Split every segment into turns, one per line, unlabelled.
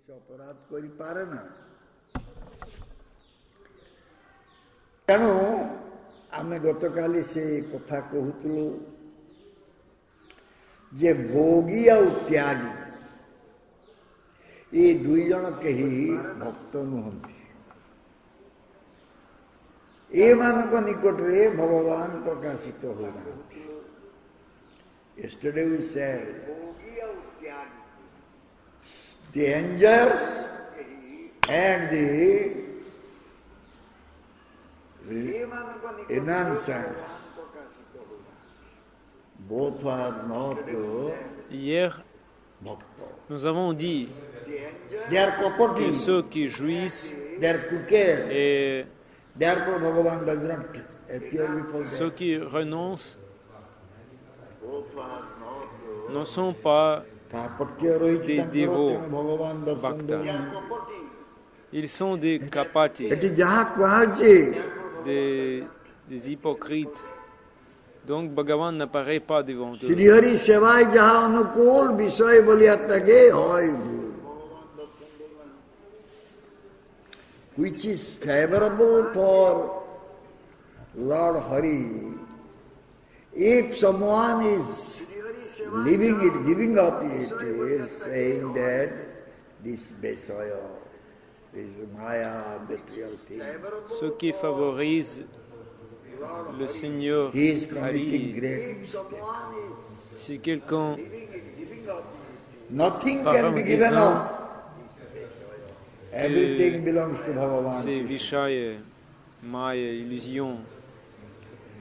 ସେ ଅପରାଧ କରିପାରେ ନା। ତେଣୁ ଆମେ ଗତକାଲି ସେ କଥା କହୁଥିଲୁ ଯେ ଭୋଗୀ ଆଉ ତ୍ୟାଗୀ ଏ ଦୁଇ ଜଣ କେହି ଭକ୍ତ ନୁହନ୍ତି। ଏମାନଙ୍କ ନିକଟରେ ଭଗବାନ ପ୍ରକାଶିତ ହୋଇନାହାନ୍ତି। Yesterday we said the angels and the innocents both are not
Hier,
bhakta.
nous avons dit
They are
que
kapati,
ceux qui jouissent
they are crooked.
et
Therefore Bhagavan does not appear before
ceux
them.
qui renoncent ne sont pas
Kapatya rohiti
des
tankara
dévots
tenu Bhagavan darshan
bhakta.
deunahନ୍ତି.
Ils sont des kapati,
ଏଠି ଯାହା କୁହାଯାଇଛି
des hypocrites. Donc Bhagavan n'apparaît pas devant eux.
Srihari ସେବାୟ ଯାହା ଅନୁକୂଳ ବିଷୟ ବୋଲିଆ ତାକେ হয় ଭୁଲ, which is favorable for Lord Hari. If someone is leaving it, giving up it, is saying that this Besaya, this Maya, material thing,
Ce qui favorise le Seigneur
he is committing
Hari,
great mistake.
si quelqu'un
Nothing
Par
can be given
raison
up. Everything belongs to Bhagavan.
c'est Vishaya, Maya, illusion,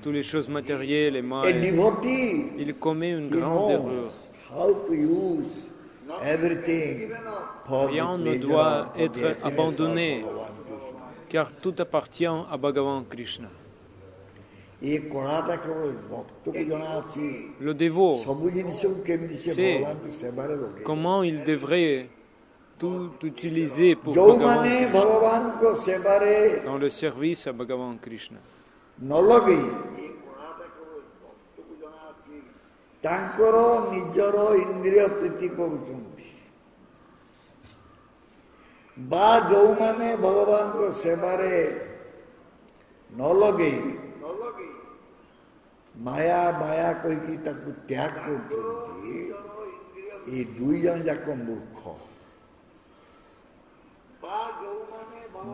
toutes les choses matérielles et
A
Maya,
devotee,
il commet une
he
grande erreur.
knows how to use everything for
Rien
the
ne
pleasure
doit
of the
être
happiness of
abandonné.
Bhagavan Krishna.
Car tout appartient à Bhagavan Krishna.
ଏ କଳାଟା କେବଳ ଭକ୍ତକୁ ଜଣା ଅଛି।
Le dévot
ସବୁ ଜିନିଷକୁ କେମିତି ସେ
C'est
ଭଗବାନଙ୍କ ସେବାରେ ଲଗେଇବ।
comment il devrait tout utiliser pour
ଯୋଉମାନେ
Bhagavan Krishna,
ଭଗବାନଙ୍କ ସେବାରେ
dans le service à Bhagavan Krishna.
ନ ଲଗେଇ ତାଙ୍କର ନିଜର ଇନ୍ଦ୍ରିୟ ପ୍ରୀତି କରୁଛନ୍ତି, ବା ଯୋଉମାନେ ଭଗବାନଙ୍କ ସେବାରେ ନ ଲଗେଇ ମାୟା ମାୟା କହିକି ତାକୁ ତ୍ୟାଗ କରୁଛନ୍ତି, ଏ ଦୁଇ ଜଣ ଯାକ ମୂର୍ଖ।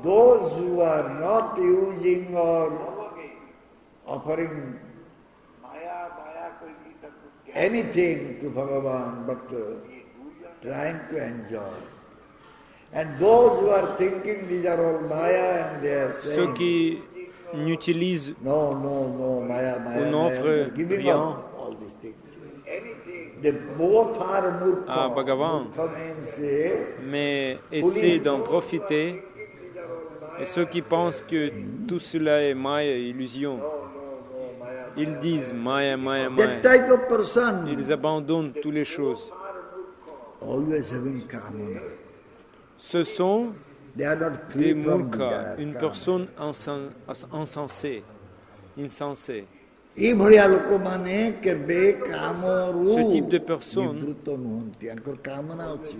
Those who are not using or offering anything to Bhagavan but trying to enjoy. And those who are thinking these are all Maya and they are
Ceux
saying,
qui n'utilisent
no, no, no, Maya, Maya,
ou
Maya,
n'offrent
giving
rien
up all these things. They both are murkha.
à Bhagavan,
Murkha means
mais essaient d'en profiter. Et ceux qui pensent que tout cela est Maya, illusion, ils disent Maya, Maya, Maya.
that type of person
Ils abandonnent toutes les choses.
always having kamana.
Ce sont
They are not
des
free from
murkhas,
desire,
une
kamana.
personne insensée.
ଏଇଭଳିଆ ଲୋକମାନେ କେବେ କାମରୁ
Ce type de personne
ନିବୃତ୍ତ ନୁହନ୍ତି, ତାଙ୍କର କାମନା ଅଛି।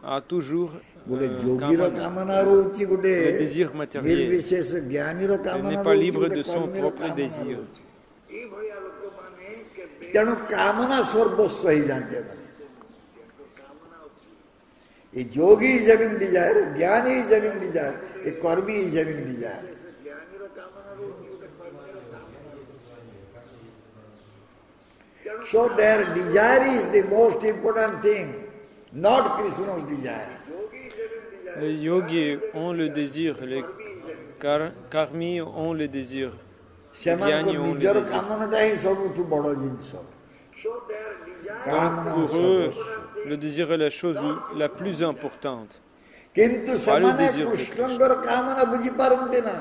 A toujours
ଗୋଟେ ଯୋଗୀର
kamana.
କାମନା ରହୁଛି, ଗୋଟେ
Le désir matériel.
ନିର୍ବିଶେଷ ଜ୍ଞାନୀର
Il
କାମନା
n'est pas
ରହୁଛି,
libre
ଗୋଟେ
de son
କର୍ମୀର
propre
କାମନା
désir.
ରହୁଛି। ତେଣୁ କାମନା ସର୍ବସ୍ୱ ହେଇଯାନ୍ତି ଏମାନେ। A yogi is having desire, a jnani is having desire, a karmi is having desire. So their desire is the most important thing, not Krishna's desire.
Les yogis ont le désir, les karmis ont le désir, les
ସେମାନଙ୍କ
jnanis ont le
ନିଜର
désir.
କାମନାଟା ହିଁ ସବୁଠୁ ବଡ଼ ଜିନିଷ। କାମନା
Donc pour eux,
ସର୍ବସ୍ୱ।
le désir est la chose la plus importante.
କିନ୍ତୁ
Pas le
ସେମାନେ
désir de
କୃଷ୍ଣଙ୍କର କାମନା ବୁଝିପାରନ୍ତି ନା।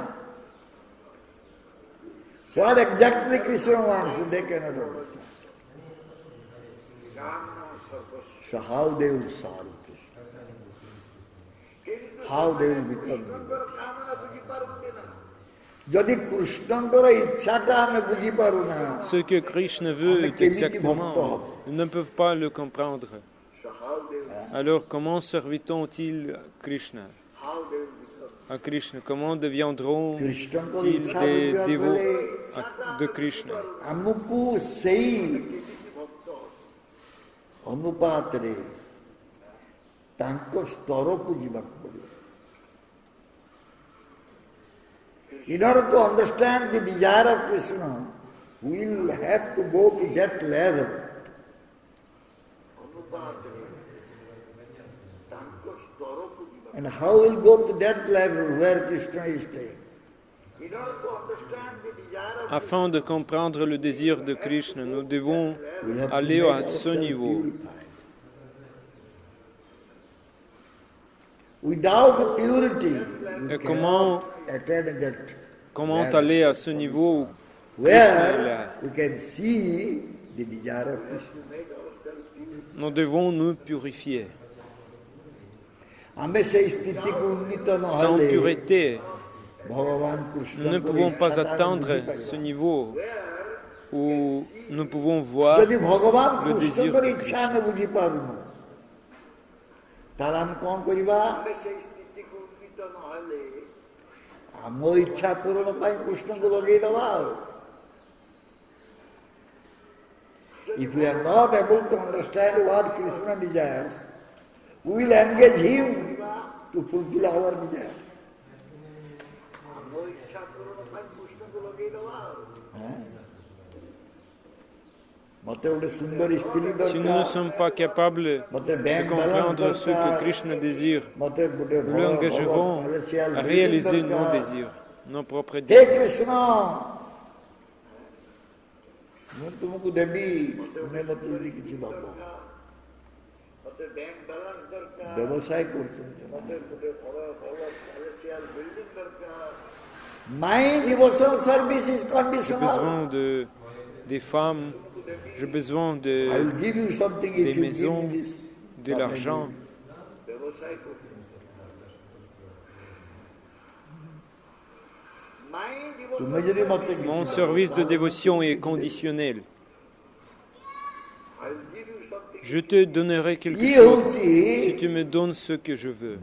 What exactly Krishna wants, they cannot understand. So how they will serve Krishna? How they will become devotee? ଯଦି କୃଷ୍ଣଙ୍କର ଇଚ୍ଛାଟା ଆମେ ବୁଝିପାରୁନା,
Ce que Krishna veut exactement, ils ne peuvent pas le comprendre. alors comment serviront-ils Krishna? À Krishna, comment deviendront-ils des dévots de Krishna?
Amuku sei anupatre tanko staraku jibaku padibo. In order to understand the desire of Krishna, we will have to go to that level. And how will go to that level where Krishna is staying?
Afin de comprendre le désir de Krishna, nous devons aller à ce niveau.
Without purity,
Et comment aller à ce niveau où Krishna est
where
là?
we can see the desire of Krishna.
Nous devons nous purifier. Sans pureté, nous ne pouvons pas atteindre ce niveau où nous pouvons voir le désir de Krishna.
If we are not able to understand what Krishna desires, we will engage him to fulfill our desire.
Si nous ne sommes pas capables de comprendre ce que Krishna désire, nous l'engagerons à réaliser nos désirs, nos propres désirs.
Hey Krishna! तुमको देवी तुमने मतलब किसी बात व्यवसाय My devotional service is
J'ai
conditional.
besoin des femmes, j'ai besoin
I will give you something if
des
you give
maisons,
me this.
de l'argent. Mon service de dévotion est conditionnel. Je te donnerai quelque chose si tu me donnes ce que je veux.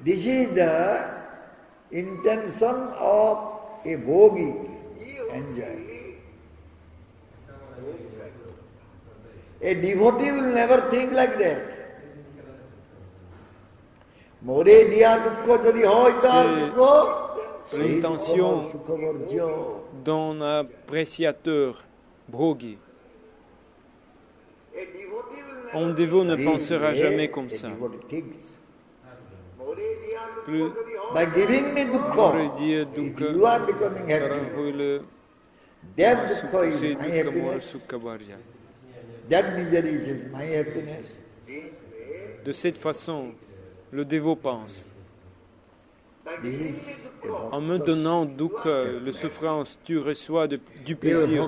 This is the intention of a bhogi, enjoy. A devotee will never think like that. More diya dukkha jodi hoy tar sukho,
l'intention d'un appréciateur, bhogi. Un dévot ne pensera jamais comme ça. Plus
by giving me dukkha, if you are becoming happy, that dukkha is my happiness. That misery is my happiness.
De cette façon, le dévot pense. En me donnant dukkha, la souffrance, tu reçois du plaisir.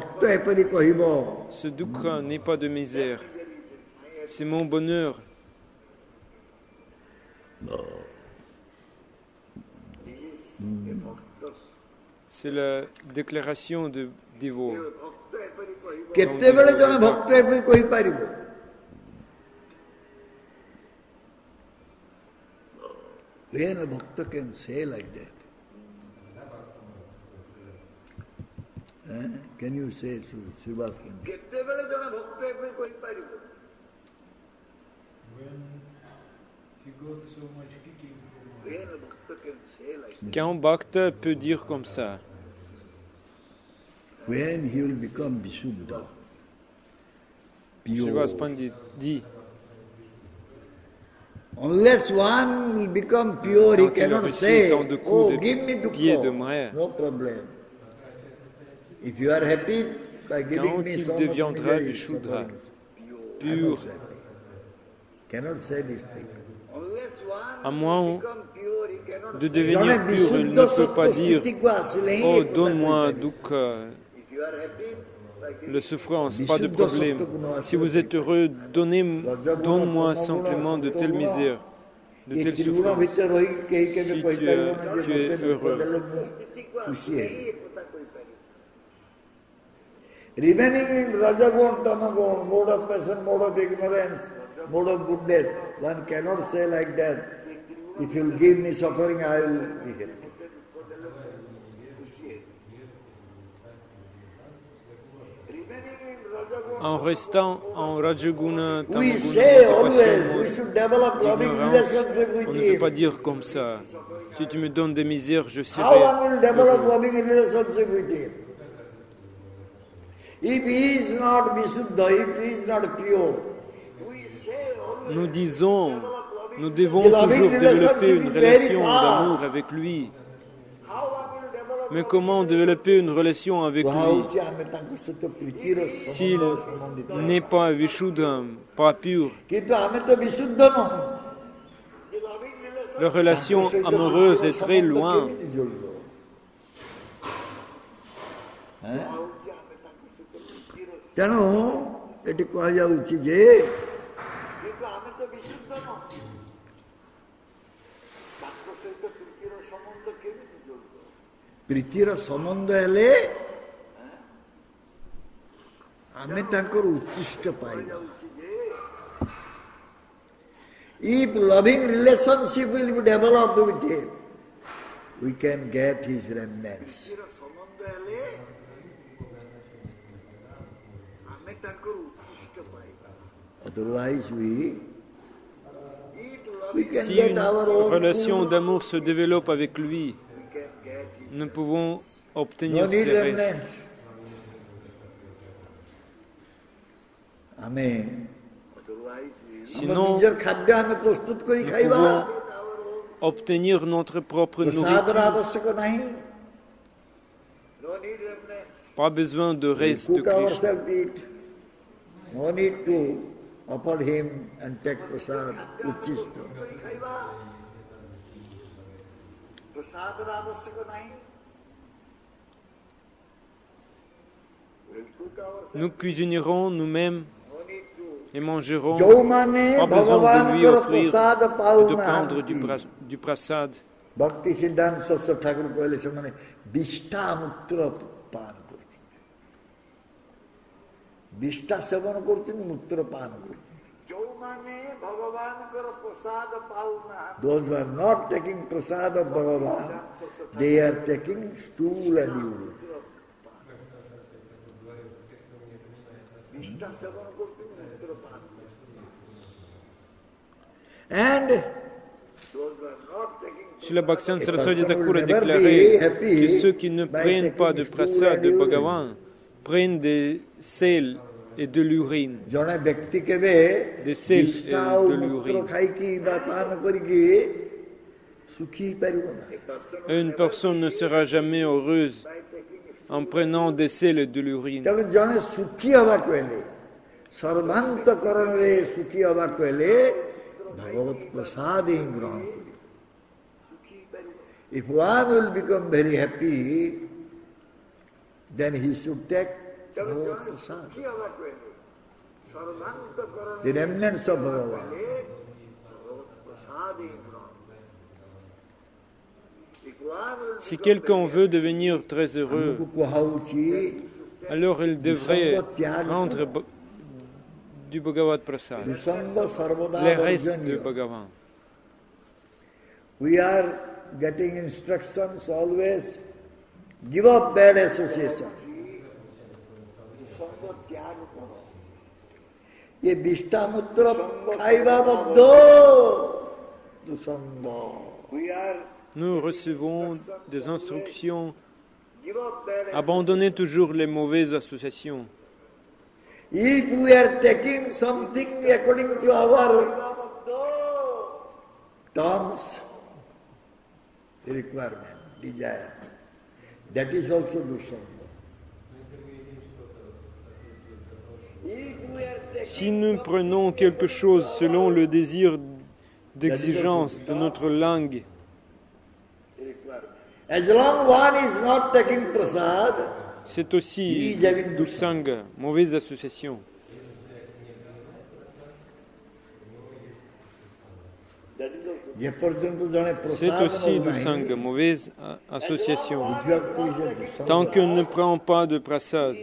Ce dukkha n'est pas de misère. C'est mon bonheur. C'est la déclaration de dévot.
କେତେବେଳେ ଜଣେ ଭକ୍ତ ଏପରି କହିପାରିବ? When a bhakta can say like that? Can you say, Srivas Pandit? କେତେବେଳେ ଜଣେ ଭକ୍ତ ଏପରି କହିପାରିବ?
Qu'un bhakta peut dire comme ça?
When he will become Vishuddha,
Srivas Pandit dit,
unless one will become pure, he cannot say, oh, give me dukkha. No problem. If you are happy by giving me so much
deviendra Vishuddha, pur,
cannot say this thing.
à moins de devenir pur, il ne peut pas dire, oh, donne-moi dukkha, la souffrance, pas de problème. Si vous êtes heureux, donne-moi simplement de telles misères, de telles souffrances. Si tu es heureux.
Remaining in Rajagun, Tamagun, mode of passion, mode of ignorance, mode of goodness, one cannot say like that. If you will give me suffering, I will be happy.
En restant en Rajaguna,
We
Tamaguna,
say always
passion,
we should develop loving
ignorance,
relationship with
on ne peut
him.
pas dire comme ça. Si tu me donnes des misères, je
How
serai
one will develop
heureux.
loving relationship with him? If he is not Visuddha, if he is not pure,
Nous disons, nous devons toujours développer une relation d'amour avec lui. Mais comment développer une relation avec lui s'il n'est pas Vishuddha, pas pur? La relation amoureuse est très loin.
ତେଣୁ ଏଠି କୁହାଯାଉଛି ଯେ ପ୍ରୀତିର ସମ୍ବନ୍ଧ ହେଲେ ଆମେ ତାଙ୍କର ଉଚ୍ଛିଷ୍ଟ ପାଇବା. If loving relationship will be developed with him, we can get his remnants. Otherwise we can
Si
get
une
our own
relation
food.
d'amour se développe avec lui, nous pouvons
No
obtenir
need
ses restes.
remnants. ଆମେ
Sinon,
ନିଜର ଖାଦ୍ୟ ଆମେ ପ୍ରସ୍ତୁତ କରି
nous
ଖାଇବା.
pouvons obtenir notre propre
ପ୍ରସାଦର
nourriture.
ଆବଶ୍ୟକ ନାହିଁ.
Pas besoin de restes de
Cook
Krishna.
ourselves eat. No need to offer him and take prasad, uchishta.
Nous cuisinerons nous-mêmes et mangerons.
ଯୋଉମାନେ
Pas besoin de lui
ଭଗବାନଙ୍କର
offrir
ପ୍ରସାଦ
et de prendre
ପାଉନାହାନ୍ତି,
du prasad.
ଭକ୍ତି ସିଦ୍ଧାନ୍ତ ସରସ୍ୱତୀ ଠାକୁର କହିଲେ ସେମାନେ ବିଷ୍ଠାମୂତ୍ର ପାନ କରୁଛନ୍ତି. ବିଷ୍ଠା ସେବନ କରୁଛନ୍ତି, ମୂତ୍ର ପାନ କରୁଛନ୍ତି. Those who are not taking prasad of Bhagavan, they are taking stool and urine. And
Srila Bhaktivinoda Saraswati Thakur a déclaré que ceux qui ne prennent pas de prasad de Bhagavan prennent des sels et de l'urine.
ଜଣେ ବ୍ୟକ୍ତି କେବେ
Des sels
ବିଷ୍ଠା
et
ଆଉ
de
ମୂତ୍ର
l'urine.
ଖାଇକି ବା ପାନ କରିକି ସୁଖୀ ହେଇପାରିବ ନାହିଁ.
Une personne ne sera jamais heureuse en prenant des sels et de l'urine.
ତେଣୁ ଜଣେ ସୁଖୀ ହେବାକୁ ହେଲେ, ସର୍ବାନ୍ତକରଣରେ ସୁଖୀ ହେବାକୁ ହେଲେ ଭଗବତ ପ୍ରସାଦ ହିଁ ଗ୍ରହଣ କରିବ. If one will become very happy, then he should take Bhagavad Prasad. The remnants of Bhagavan.
Si quelqu'un veut devenir très heureux,
ଆମକୁ କୁହାଉଛି
alors il devrait prendre du Bhagavad Prasad,
ଦୁସଙ୍ଗ ସର୍ବଦା
les restes de
ବର୍ଜନୀୟ.
Bhagavan.
We are getting instructions always. Give up bad association. ये विष्टामूत्र खाइबा बद्ध दुसंग.
Nous recevons des instructions. Abandonnez toujours les mauvaises associations.
If we are taking something according to our terms, requirement, desire, that is also dusanga.
Si nous prenons quelque chose selon le désir d'exigence de notre langue,
As long one is not taking prasad,
c'est aussi dusanga, mauvaise association.
je পর্যন্ত জনে
C'est
প্রসাদ
aussi dusanga, mauvaise association. Tant qu'on ne prend pas de prasad,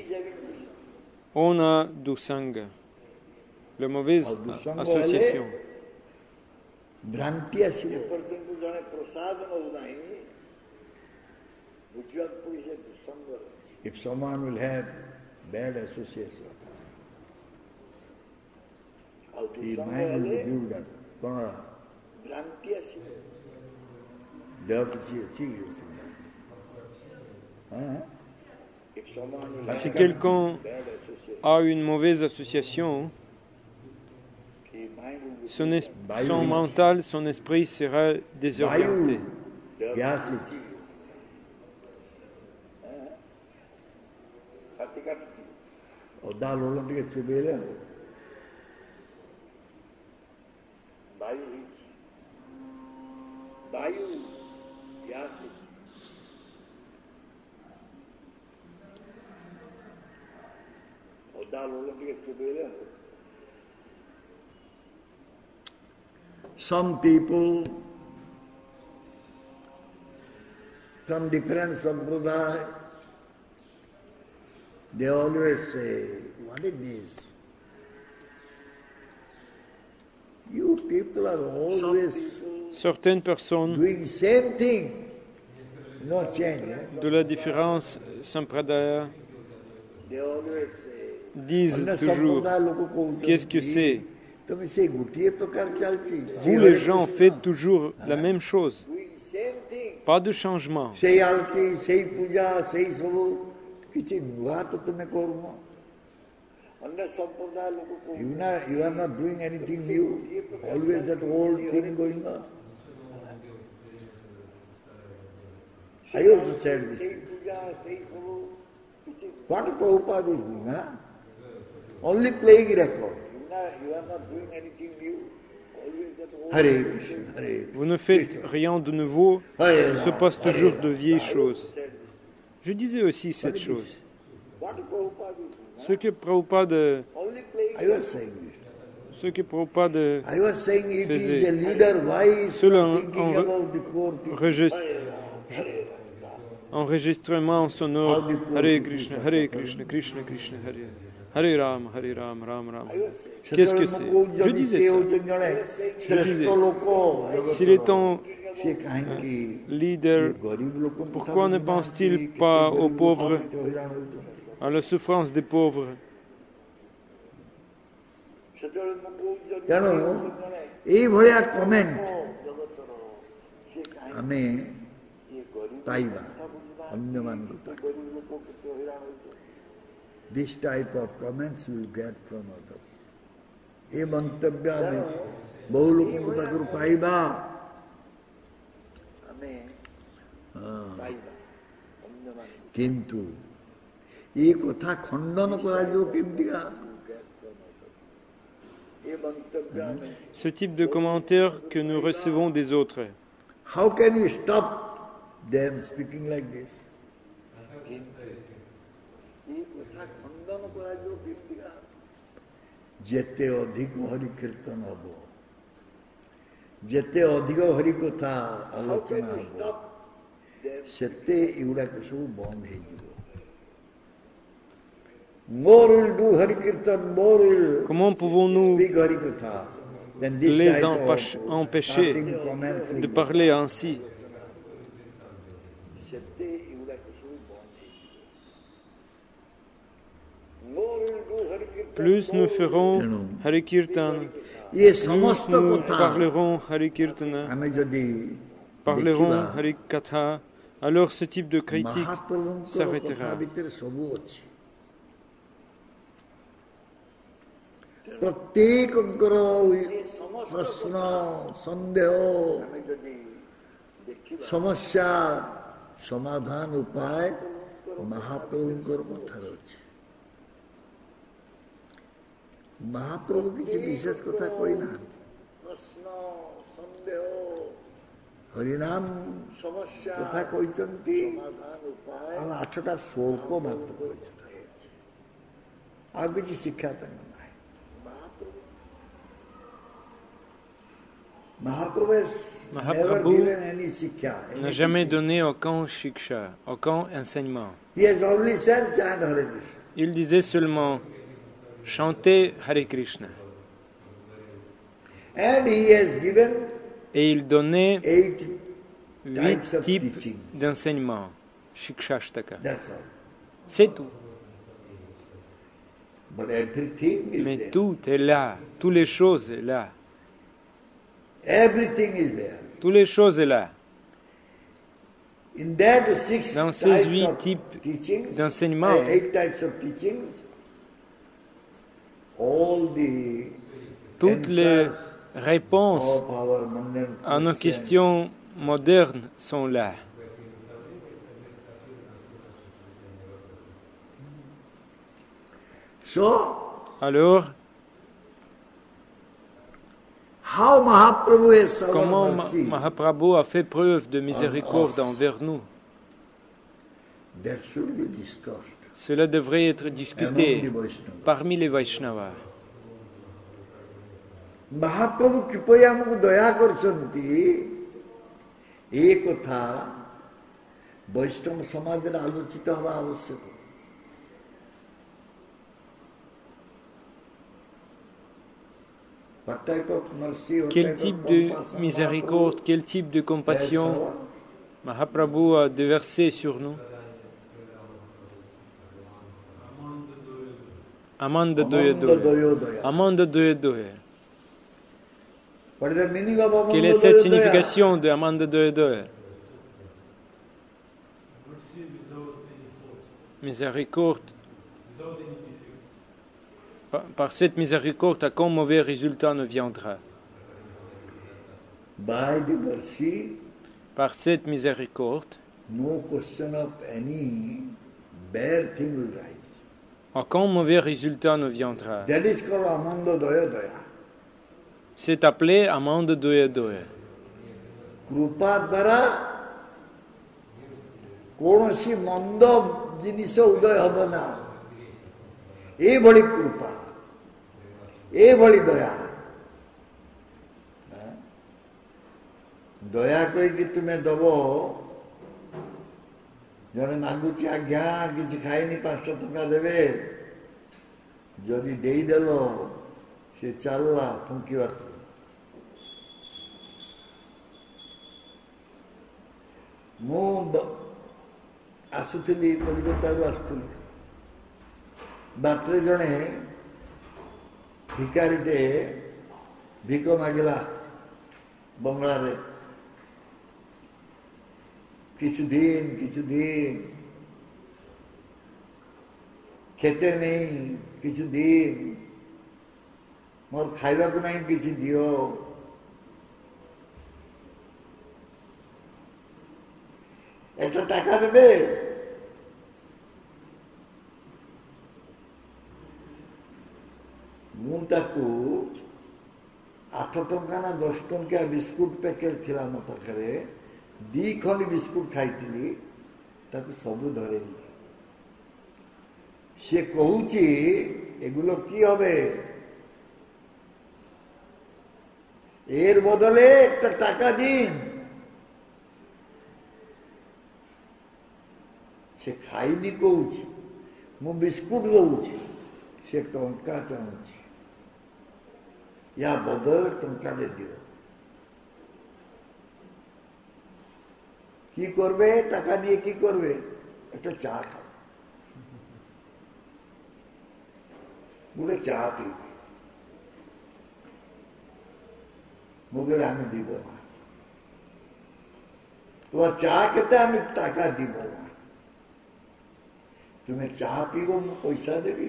On a du sang, la mauvaise association.
If someone will have bad association, his mind will be built up.
Si quelqu'un a une mauvaise association, son mental, son esprit sera désorienté.
Some people from different sampradaya, they always say, what is this? You people are always
Certaines personnes
doing same thing, no change.
De la différence Sampradaya disent toujours, qu'est-ce que c'est? Vous les gens faites toujours la même chose, pas de changement.
You are not doing anything new, always that old thing going on. I also said this. What Prabhupada is doing, huh? Only playing record. You are not doing anything new. Hare Krishna, Hare Krishna.
Vous ne faites rien de nouveau, il se passe toujours de vieilles choses. Je disais aussi cette chose. Ce que Prabhupada faisait, selon enregistrement sonore, Hare Krishna, Hare Krishna, Krishna Krishna, Hare Ram, Ram Ram. Qu'est-ce que c'est? Je disais ça. S'il est ton leader, pourquoi ne pense-t-il pas aux pauvres, à la souffrance des pauvres?
ଏଇଭଳିଆ କମେଣ୍ଟ ଆମେ ପାଇବା ଅନ୍ୟମାନଙ୍କୁ ପାଇବା. This type of comments we will get from others. ଏ ମନ୍ତବ୍ୟ ଆମେ ବହୁ ଲୋକଙ୍କ ପାଖରୁ ପାଇବା. କିନ୍ତୁ ଏ କଥା ଖଣ୍ଡନ କରାଯିବ କେମିତିକା?
Ce type de commentaires que nous recevons des autres.
How can you stop them speaking like this? ଯେତେ ଅଧିକ ହରି କୀର୍ତ୍ତନ ହବ, ଯେତେ ଅଧିକ ହରି କଥା ଆଲୋଚନା ହବ, ସେତେ ଏଗୁଡାକ ସବୁ ବନ୍ଦ ହେଇଯିବ. More will do Hari Kirtan, more will speak Hari Katha. Then this
les
type of
empêcher de parler ainsi? Plus nous ferons Hari Kirtan, plus nous parlerons Hari Kirtana, parlerons Hari Katha, alors ce type de critique s'arrêtera.
ପ୍ରତ୍ୟେକଙ୍କର ପ୍ରଶ୍ନ ସନ୍ଦେହ ସମସ୍ୟା ସମାଧାନ ଉପାୟ ମହାପ୍ରଭୁଙ୍କର କଥାରେ ଅଛି. ମହାପ୍ରଭୁ କିଛି ବିଶେଷ କଥା କହିନାହାନ୍ତି. ହରିନାମ କଥା କହିଛନ୍ତି ଆଉ 8ଟା ଶ୍ଳୋକ ମାତ୍ର କହିଛନ୍ତି. ଆଉ କିଛି ଶିକ୍ଷା ତାଙ୍କ
Mahaprabhu n'a jamais donné aucun shiksha, aucun enseignement. Il disait seulement chanter Hare Krishna.
And he has given
Et il donnait 8
types of
types
teachings.
d'enseignements, Shikshashtaka.
That's all.
C'est tout.
But everything is
Mais
there.
tout est là, toutes les choses sont là.
Everything is there.
Toutes les choses sont là.
In that 6
Dans ces
types
8
of
types
teachings,
d'enseignements,
8 types of teachings, all the
toutes les
answers
réponses
of our modern
à nos
questions
questions modernes sont là.
So,
Alors,
how Mahaprabhu has shown
comment
mercy,
Mahaprabhu a fait preuve de miséricorde envers nous?
that should be discussed
Cela devrait être
among
discuté
the Vaishnavas.
parmi les Vaishnavas.
ମହାପ୍ରଭୁ କିପରି ଆମକୁ ଦୟା କରିଛନ୍ତି ଏ କଥା ବୈଷ୍ଣବ ସମାଜରେ ଆଲୋଚିତ ହେବା ଆବଶ୍ୟକ। What type of mercy, what
Quel
type
type
of
de
compassion
miséricorde, quel type de compassion Mahaprabhu a déversé sur nous? Amanda Doye Doye. Amanda Doye Doye.
What is the meaning of Amanda
Quelle est cette
Doye Doye?
signification de Amanda Doye Doye? Miséricorde. Par cette miséricorde, aucun mauvais résultat ne viendra.
By the mercy,
Par cette miséricorde,
no question of any bad thing will rise.
aucun mauvais résultat ne viendra.
That is called Amanda Doya Doya.
C'est appelé Amanda Doye Doye.
କୃପା ଦ୍ୱାରା କୌଣସି ମନ୍ଦ ଜିନିଷ ଉଦୟ ହେବ ନା। ଏଭଳି କୃପା, ଏଭଳି ଦୟା। ଦୟା କହିକି ତୁମେ ଦବ, ଜଣେ ମାଗୁଛି ଆଜ୍ଞା କିଛି ଖାଇନି 500 ଟଙ୍କା ଦେବେ, ଯଦି ଦେଇଦେଲ ସେ ଚାଲିଲା ଫୁଙ୍କିବାକୁ। ମୁଁ ଆସୁଥିଲି କଲିକତାରୁ ଆସୁଥିଲି, ବାଟରେ ଜଣେ ଭିକାରୀଟେ ଭିକ ମାଗିଲା ବଙ୍ଗଳାରେ। কিছু দিন খেতে নেই, কিছু দিন মোর খাইବାକୁ ନାହିଁ, କିଛି ଦିଅ। একটা টাকা দেবে? ମୁଁ ତାକୁ 8 ଟଙ୍କା ନା 10 ଟଙ୍କିଆ ବିସ୍କୁଟ ପ୍ୟାକେଟ ଥିଲା ମୋ ପାଖରେ, 2 ଖଣ୍ଡ ବିସ୍କୁଟ ଖାଇଥିଲି, ତାକୁ ସବୁ ଧରେଇଲି। সে কହୁছি এগুলো কি হবে, এর বদলে একটা টাকা দিন। সে খাইনি কହୁଛି, ମୁଁ ବିସ୍କୁଟ ଦଉଛି, ସେ ଟଙ୍କା ଚାହୁଁଛି, ୟା ବଦଳରେ ଟଙ୍କାଟେ ଦିଅ। কি করবে টাকা দিয়ে, কি করবে? একটা চা খাও, বলে চা পিবে। বলে আমি দিব না, তোমার চা খেতে আমি টাকা দিব না, তুমি চা পিব ମୁଁ ପଇସା ଦେବି,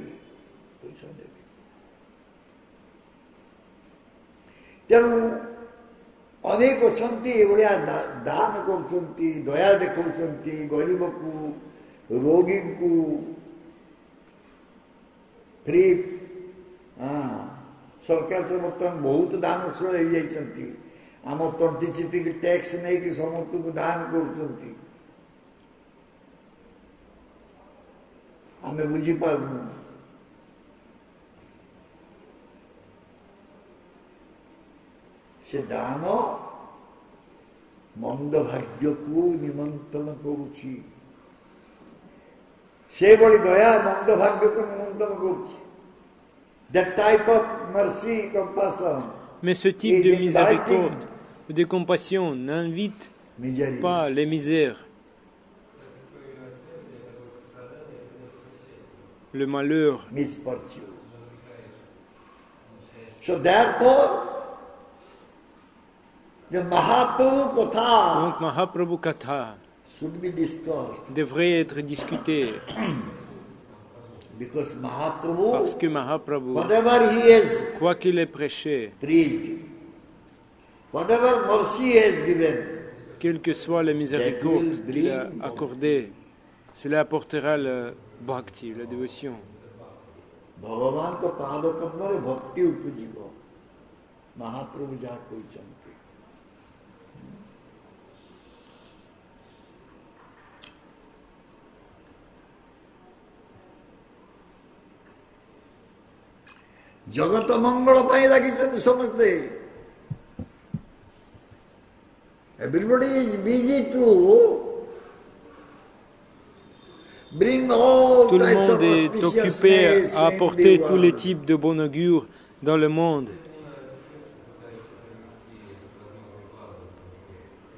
ପଇସା ଦେବି। ତେଣୁ ଅନେକ ଅଛନ୍ତି ଏଭଳିଆ ଦାନ କରୁଛନ୍ତି, ଦୟା ଦେଖାଉଛନ୍ତି ଗରିବକୁ, ରୋଗୀଙ୍କୁ ଫ୍ରି। ସରକାର ତ ବର୍ତ୍ତମାନ ବହୁତ ଦାନଶୀଳ ହେଇଯାଇଛନ୍ତି, ଆମ ତଣ୍ଟି ଚିପିକି ଟ୍ୟାକ୍ସ ନେଇକି ସମସ୍ତଙ୍କୁ ଦାନ କରୁଛନ୍ତି। ଆମେ ବୁଝିପାରୁନୁ। ସେ ଦାନ ମନ୍ଦ ଭାଗ୍ୟକୁ ନିମନ୍ତ୍ରଣ କରୁଛି, ସେଭଳି ଦୟା ମନ୍ଦ ଭାଗ୍ୟକୁ ନିମନ୍ତ୍ରଣ କରୁଛି। That type of mercy, compassion,
mais ce type de miséricorde, de compassion n'invite pas les misères, le malheur.
Misfortune. So therefore, the Mahaprabhu Katha
Donc Mahaprabhu Katha
should be discussed.
devrait être discuté
Because Mahaprabhu,
parce que Mahaprabhu,
whatever he has
quoi qu'il ait prêché,
preached, whatever mercy he has given,
quelles que soient les miséricordes qu'il a accordées, cela apportera le bhakti, la dévotion.
Bhagavan ko pada padmare bhakti upajiva. Mahaprabhu jaha କହିଛନ୍ତି. ଜଗତ ମଙ୍ଗଳ ପାଇଁ ଲାଗିଛନ୍ତି ସମସ୍ତେ. Everybody is busy to bring all
Tout le
types of
monde est occupé
auspiciousness
à
in
apporter
the
tous les
world.
types de bon augure dans le monde.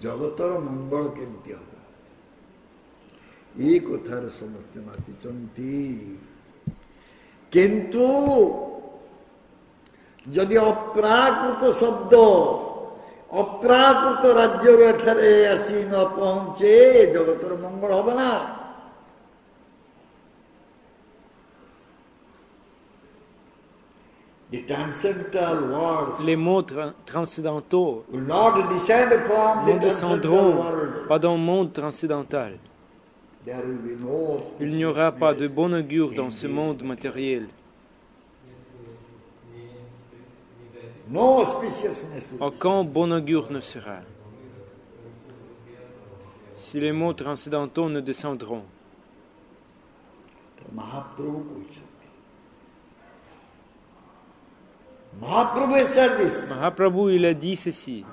ଜଗତର ମଙ୍ଗଳ କେମିତି ହବ ଏଇ କଥାରେ ସମସ୍ତେ ମାତିଛନ୍ତି. କିନ୍ତୁ ଯଦି ଅପ୍ରାକୃତ ଶବ୍ଦ ଅପ୍ରାକୃତ ରାଜ୍ୟରୁ ଏଠାରେ ଆସି ନ ପହଞ୍ଚେ ଜଗତର ମଙ୍ଗଳ ହବ ନା. The transcendental words
Les mots transcendantaux
will not descend from the
ne
transcendental
descendront
world.
pas dans le monde transcendantal.
There will be no
Il n'y aura pas de bon augure dans ce monde matériel.
no auspiciousness.
Aucun bon augure ne sera. Si les mots transcendantaux ne descendront.
Mahaprabhu କହିଛନ୍ତି. Mahaprabhu has said this.
Mahaprabhu, il a dit ceci.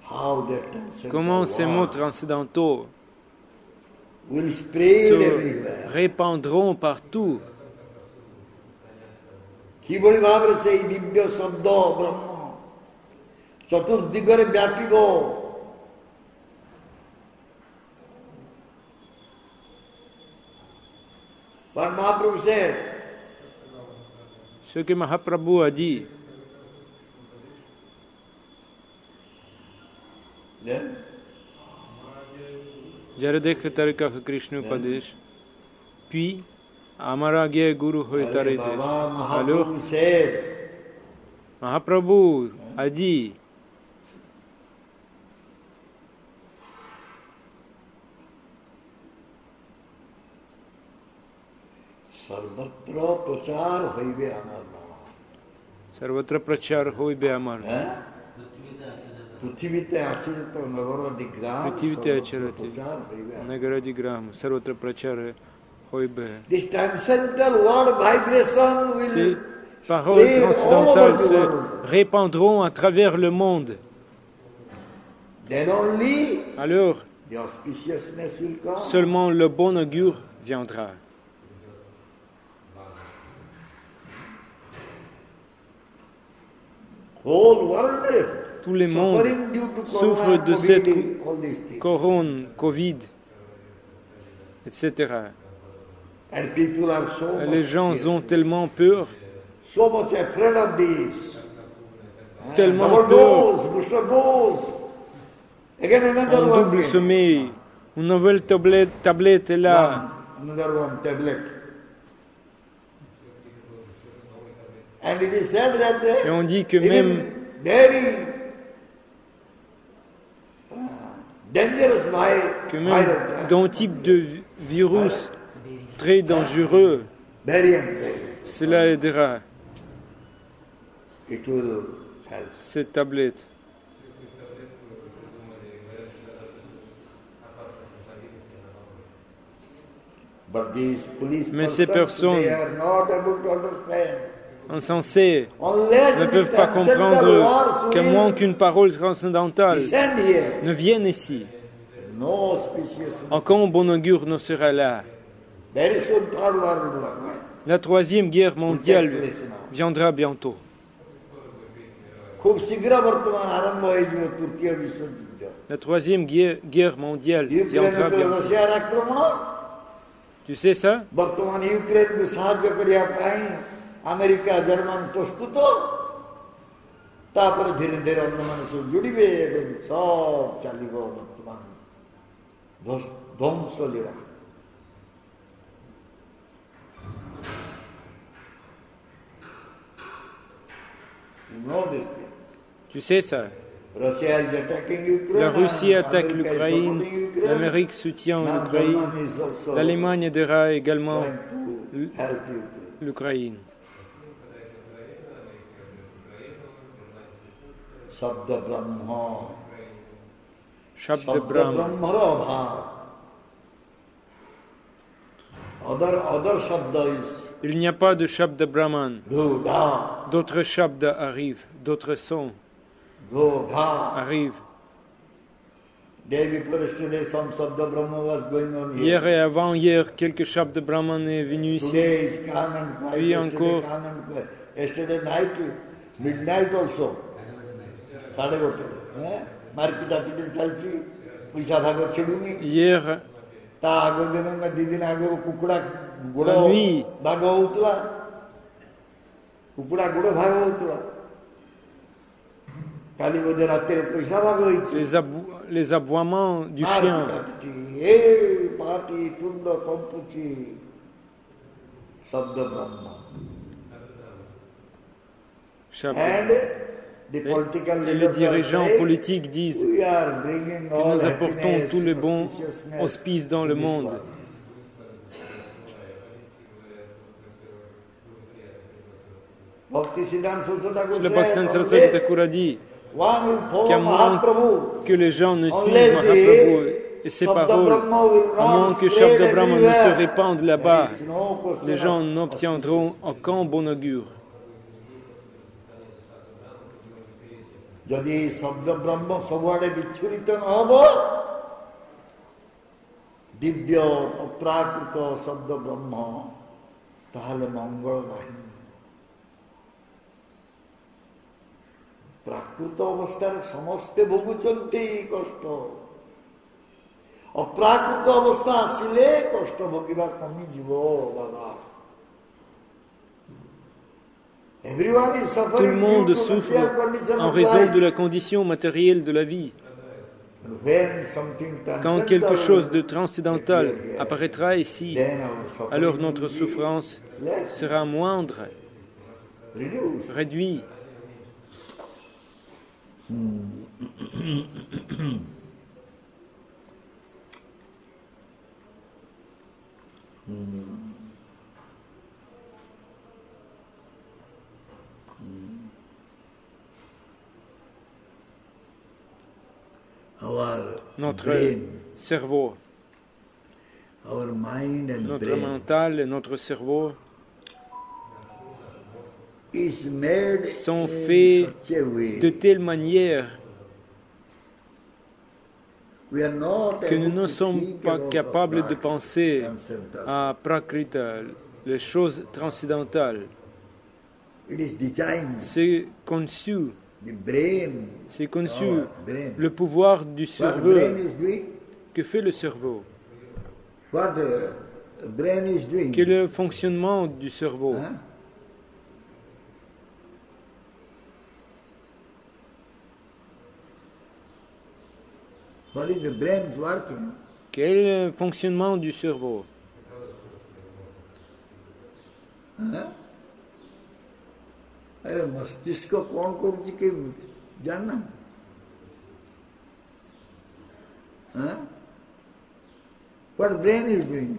How that transcendental
Comment ces mots
words
transcendantaux
will spread
se
everywhere.
répandront partout.
କିଭଳି ଭାବରେ ସେଇ ଦିବ୍ୟ ଶବ୍ଦ ବ୍ରହ୍ମ ଚତୁର୍ଦିଗରେ ବ୍ୟାପିବ. But Mahaprabhu said,
Ce que Mahaprabhu a dit,
then
Jaradekha Tarika Krishna Upadesh, puis Amaragya Guru Hoitare
Baba
Desh. Alors,
Mahaprabhu said,
Mahaprabhu a dit,
সর্বত্র প্রচার হইবে আমার নাম.
Sarvatra Prachar Hoibe Amar.
পৃথিবীতে আছে যত নগরাদি গ্রাম
পৃথিবীতে আছে
সর্বত্র প্রচার হইবে.
Nagaradi Gram, Sarvatra Prachar Hoibe.
This transcendental word vibration will
Ces paroles
spread all over
transcendantales
the
se
world.
répandront à travers le monde.
Then only
Alors,
the auspiciousness will come.
seulement le bon augure viendra.
Whole world
Tout le monde
suffering due to
souffre
corona,
de cette
COVID, all these things.
couronne, Covid, etc.
And people are so
Les
much
gens
fearful,
ont tellement peur,
so much afraid of this.
tellement
Double
peur,
dose, booster dose. Again another
un
one.
double sommeil, une nouvelle tablette est là.
Another one tablet. And it is said that
Et on dit que
it is
même
very dangerous
que même dans un type de virus très dangereux,
variant,
cela aidera,
it will help.
cette tablette.
But these police
Mais ces
persons,
personnes
they are not able to understand.
Insensés
Unless
ne
the
peuvent pas
transcendental
comprendre
words
qu'à
will
moins qu'une parole transcendantale
descend here,
ne vienne ici, En quand bon augure ne sera là. La troisième guerre mondiale viendra bientôt. La troisième guerre mondiale viendra bientôt. Tu sais ça? Tu sais ça? La Russie attaque l'Ukraine, l'Amérique soutient l'Ukraine, l'Allemagne aidera également l'Ukraine. Shabda Brahma. Il n'y a pas de Shabda Brahman. D'autres Shabda arrivent, d'autres sons arrivent. Hier et avant-hier, quelques Shabda Brahman est venu ici. Puis encore. Hier, la nuit, les aboiements du chien. Et les dirigeants politiques disent que nous apportons tous les bons auspices dans le monde. Le Bhakti Saraswati Thakur a dit qu'à moins que les gens ne suivent Mahaprabhu et ses paroles, à moins que Shabda Brahma ne se répande là-bas, les gens n'obtiendront aucun bon augure.
যদি শব্দ ব্রহ্ম সবুয়াড়ে বিচ্ছুরিত নহব, দিব্য অপ্রাকৃত শব্দ ব্রহ্ম, তাহলে মঙ্গল নাই। প্রাকৃত অবস্থার সমস্তে ভোগুচন্তি কষ্ট, অপ্রাকৃত অবস্থা আসিলে কষ্ট ভোগিবা কমিଯିବ বাবা।
Tout le monde souffre en raison de la condition matérielle de la vie. Quand quelque chose de transcendantal apparaîtra ici, alors notre souffrance sera moindre, réduite. Notre cerveau, notre mental et notre cerveau sont faits de telle manière que nous ne sommes pas capables de penser à Prakrita, les choses transcendantales. C'est conçu. C'est conçu le pouvoir du cerveau. Que fait le cerveau? Quel est le fonctionnement du cerveau? Quel est le fonctionnement du cerveau?
अरे मस्तिष्क कौन करुच्ची के जानना? What brain is doing?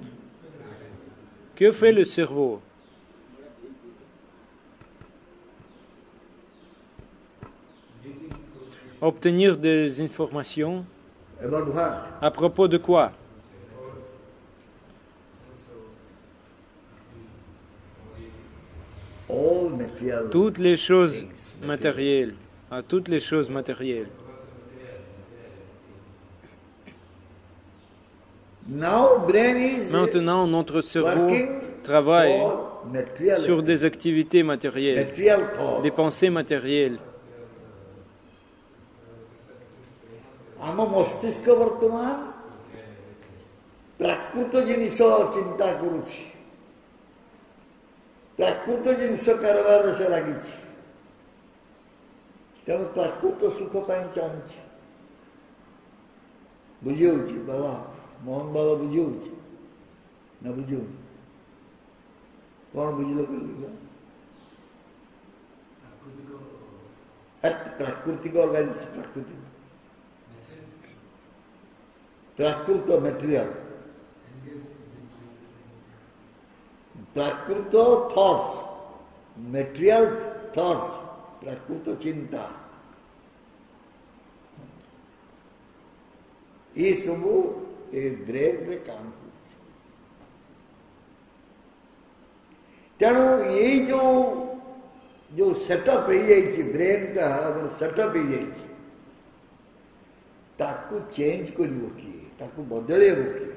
Que fait le cerveau? Obtenir des informations.
About what?
À propos de quoi? Toutes les choses matérielles, à toutes les choses matérielles. Maintenant, notre cerveau travaille sur des activités matérielles, des pensées matérielles.
Mohan ବାବା ବୁଝି ହଉଛି ନା ବୁଝି ହଉନି? କଣ ବୁଝିଲ କହିଲ? ପ୍ରାକୃତିକ ଅର୍ଗାନିଜମ, ପ୍ରାକୃତ ମେଟେରିଆଲ, ପ୍ରାକୃତ ଥଟ୍ସ, ମେଟେରିଆଲ ଥଟ୍ସ, ପ୍ରାକୃତ ଚିନ୍ତା, ये सब ब्रेन में काम करते। तेणु ये जो सेटअप हो जाइए ब्रेन का सेटअप हो जाइए ताकू चेंज करिवो किए, ताकू बदलेबो किए।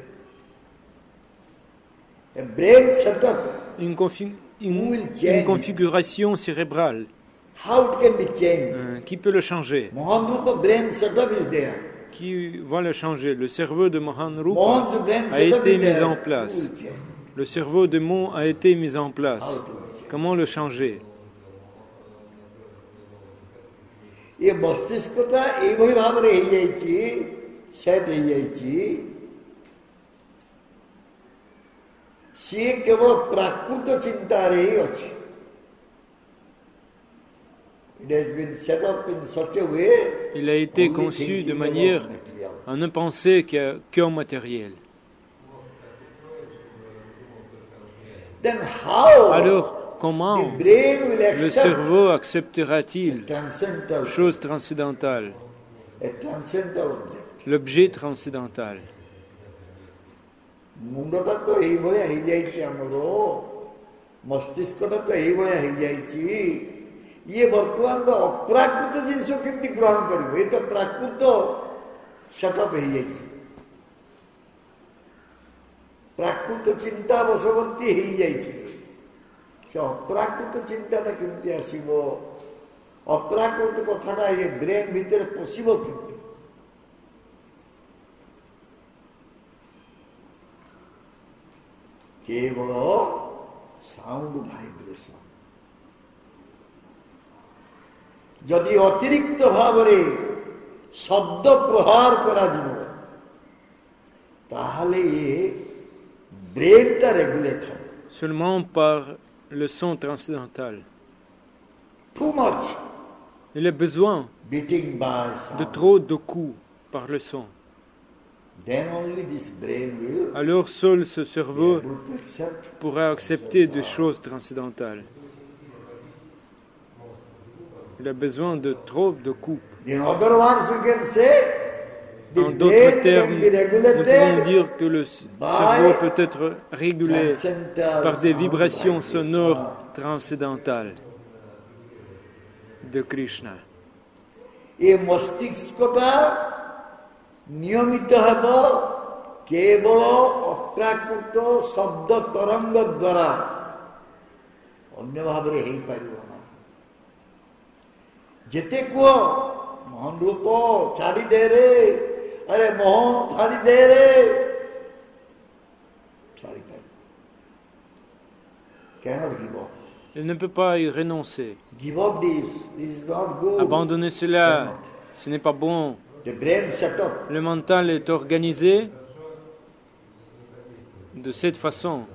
Brain setup
une configuration cérébrale.
How it can be changed?
Qui peut le changer?
Maharupa brain setup is there.
Qui va le changer? Le cerveau de Mahanrupa a été mis en place. Le cerveau de Mon a été mis en place. Comment le changer?
ये मस्तिष्कता एभଳି ଭାବରେ ହେଇଯାଇଛି, ସେଟ୍ ହେଇଯାଇଛି, ସିଏ କେବଳ ପ୍ରାକୃତ ଚିନ୍ତାରେ ହିଁ ଅଛି।
Il a été conçu de manière à ne penser qu'au matériel. Alors, comment le cerveau acceptera-t-il chose transcendantale, l'objet transcendantal?
ये वर्तमान अप्राकृत जिनस केमती ग्रहण कर तो प्राकृत सेटअप हो जाए, प्राकृत चिंता बशवर्ती हो जाए, अप्राकृत चिंता केमती आसब, अप्राकृत कथाटा ये ब्रेन भितर पशिब केमती? केवल साउंड भाइब्रेशन जदि अतिरिक्त भाव शब्द प्रहार करा ब्रेन टा रेगुलेट हो
seulement par le son transcendantal.
Too much.
Il a besoin de trop de coups par le son.
Then only this brain will
alors seul ce cerveau pourra accepter des choses transcendantales. Il a besoin de trop de coups.
En
d'autres termes, nous pouvons dire que le cerveau peut être régulé par des vibrations sonores transcendantales de Krishna.
नियमित हेब केवल अप्राकृत शब्द तरंग द्वारा अन्य भाव में हो पार ना जेते कह मोहन रूप छाड़ी दे रे, अरे मोहन छाड़ी दे रे, छाड़ी पार cannot give up.
Il ne peut pas y renoncer.
Give up this is not good.
Abandonner cela, ce n'est pas bon. Le mental est organisé de cette façon.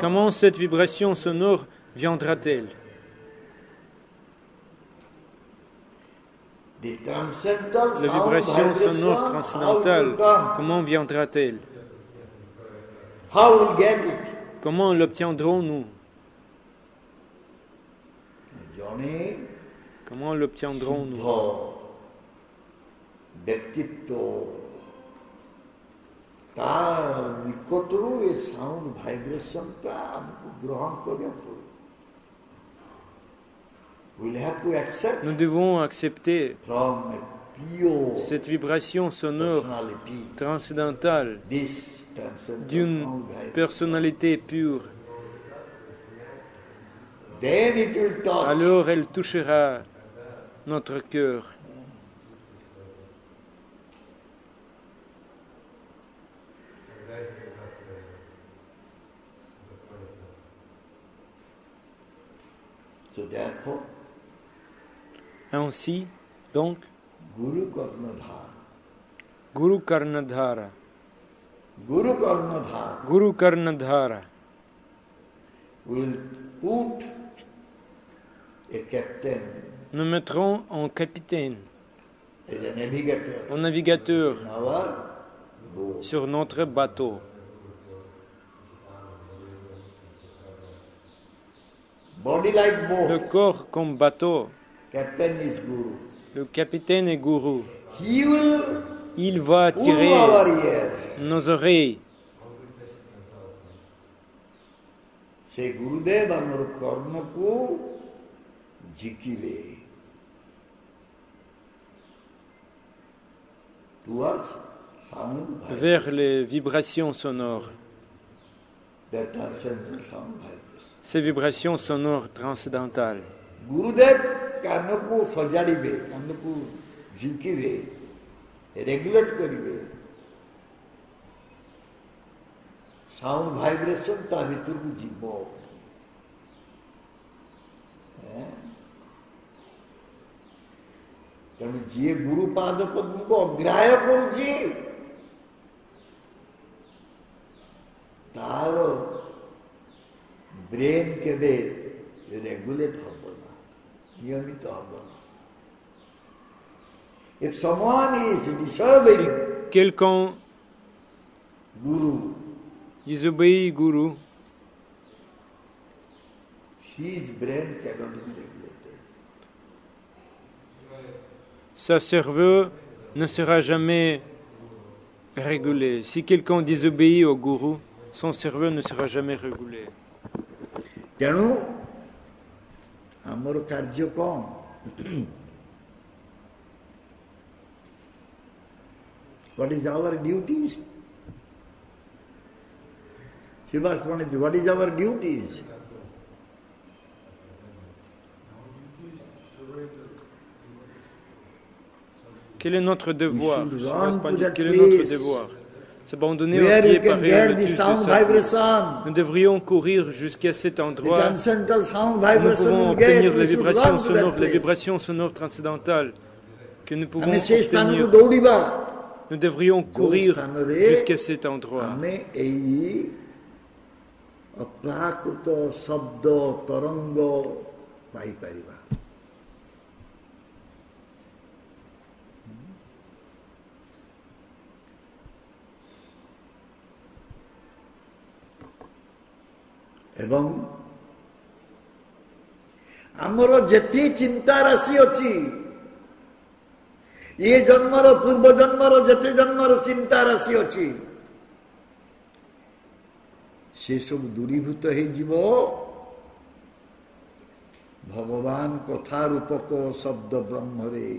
Comment cette vibration sonore viendra-t-elle? La vibration sonore transcendantale, comment viendra-t-elle? Comment l'obtiendrons-nous? Comment l'obtiendrons-nous? Nous devons accepter cette vibration sonore transcendantale d'une personnalité pure. Alors elle touchera notre cœur. Ainsi, donc, Guru Karnadhara. Guru Karnadhara
will put a captain,
nous mettrons en capitaine,
as a navigator,
en navigateur
in our boat.
sur notre bateau.
Body like boat.
Le corps comme bateau.
Captain is Guru.
Le capitaine est Guru.
He will
Il va attirer
pull our ears.
nos oreilles.
Se Gurudev amar karnaku jhikive. Towards sound vibration.
Vers les vibrations sonores.
That transcendental sound vibration.
Ces vibrations sonores transcendantales.
Gurudev karnaku sajaribe, karnaku jhikive, regulate karibe. Sound vibration ta bhitorku jibo. ତେଣୁ ଯିଏ ଗୁରୁ ପାଦ ପଦ୍ମକୁ ଅଗ୍ରାହ୍ୟ କରୁଛି ତାର ବ୍ରେନ୍ କେବେ ରେଗୁଲେଟ୍ ହବ ନା, ନିୟମିତ ହବ ନା. If someone is disobeying
Quelqu'un
Guru,
désobéit Guru,
his brain cannot be regulated.
sa cerveau ne sera jamais régulé. Si quelqu'un désobéit au Guru, son cerveau ne sera jamais régulé.
ତେଣୁ ଆମର କାର୍ଯ୍ୟ କ'ଣ? What is our duties? Srivas Pandit, what is our duties?
Quel est notre devoir? Quel est notre devoir? S'abandonner au pied pareil le tuche de sa. Nous devrions courir jusqu'à cet endroit. Nous pouvons obtenir les vibrations sonores transcendantales que nous pouvons obtenir. Nous devrions courir jusqu'à cet endroit.
ଏବଂ ଆମର ଯେତେ ଚିନ୍ତା ରାଶି ଅଛି, ଏ ଜନ୍ମର ପୂର୍ବ ଜନ୍ମର ଯେତେ ଜନ୍ମର ଚିନ୍ତା ରାଶି ଅଛି, ସେ ସବୁ ଦୂରୀଭୂତ ହେଇଯିବ ଭଗବାନ କଥା ରୂପକ ଶବ୍ଦ ବ୍ରହ୍ମରେ.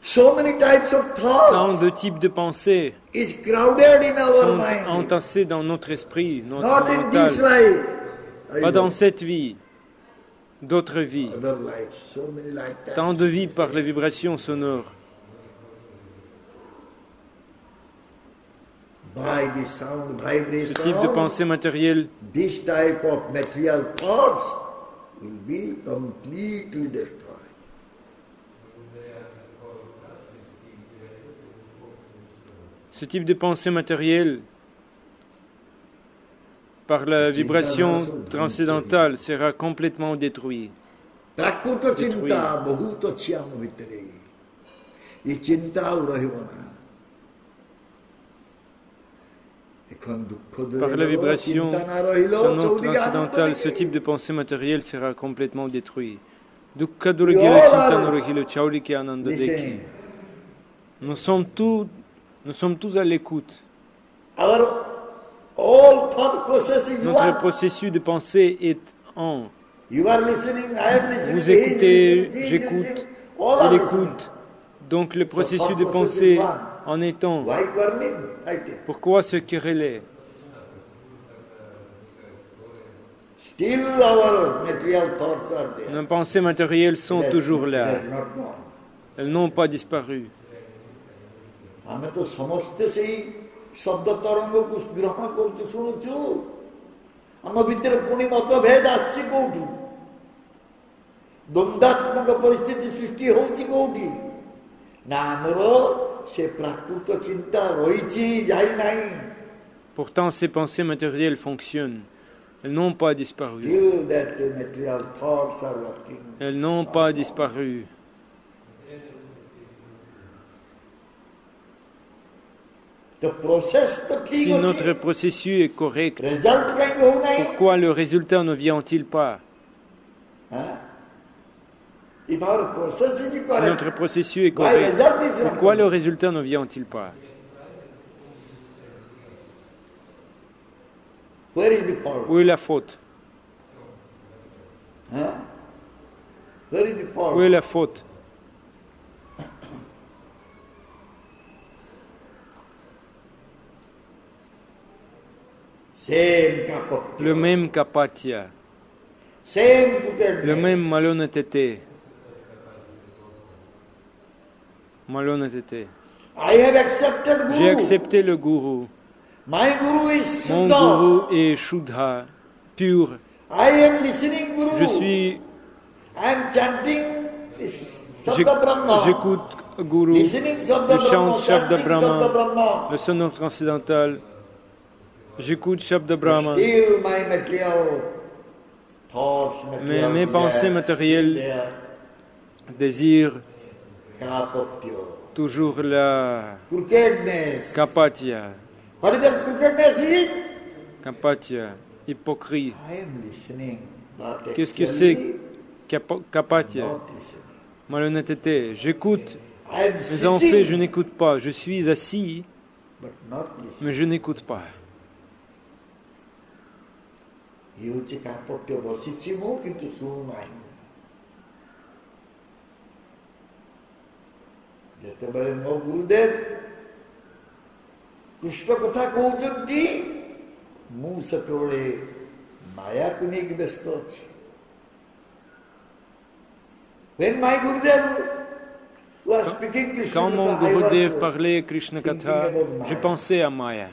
So many types of thoughts.
Tant de types de pensées
is crowded in our
sont
mind.
entassés dans notre esprit, notre
Not in this
mental.
life.
Pas dans cette vie, d'autres vies.
Other lives, so many lifetimes.
Tant de vies par les vibrations sonores.
By the sound
Ce
vibration,
type de pensée matérielle,
this type of material thoughts will be completely destroyed.
ce type de pensée matérielle, par la vibration transcendantale, sera complètement détruit.
Prakuta chinta bahuta chiyam vitare. Ye chinta urahivana.
Par la vibration sonore transcendantale, ce type de pensée matérielle sera complètement détruit. Dukkha durgire chintanorohilo chaulike ananda dekhi. Nous sommes tous à l'écoute. Notre processus de pensée est en. Vous écoutez, j'écoute, il écoute. Donc le processus de pensée en étant. Pourquoi se quereller? Nos pensées matérielles sont toujours là. Elles n'ont pas disparu.
ଦ୍ୱନ୍ଦାତ୍ମକ ପରିସ୍ଥିତି ସୃଷ୍ଟି ହେଉଛି କୋଉଠି? ନା ଆମର ସେ ପ୍ରାକୃତ ଚିନ୍ତା ରହିଛି, ଯାଇନାହିଁ।
Pourtant, ces pensées matérielles fonctionnent. Elles n'ont pas disparu. Elles n'ont pas disparu. Si notre processus est correct, pourquoi le résultat ne vient-il pas? Si notre processus est correct, pourquoi le résultat ne vient-il pas? Où est la faute? Où est la faute? Le même kapatya, le même malhonnêteté. J'ai accepté le gourou. Mon gourou est Shuddha, pur. J'écoute gourou, je chante Shabda Brahma, le sonore transcendantal. J'écoute Shabda Brahma. Mais mes pensées matérielles désirent toujours la kapatya. Kapatya, hypocrite. Qu'est-ce que c'est kapatya? Malhonnêteté. J'écoute, mais en fait je n'écoute pas. Je suis assis, mais je n'écoute pas.
ଯେତେବେଳେ ମୋ ଗୁରୁଦେବ କୃଷ୍ଣ କଥା କହୁଛନ୍ତି, ମୁଁ ସେତେବେଳେ ମାୟାକୁ ନେଇକି ବ୍ୟସ୍ତ ଅଛି।
Quand mon Gurudev parlait Krishna Katha, je pensais à Maya.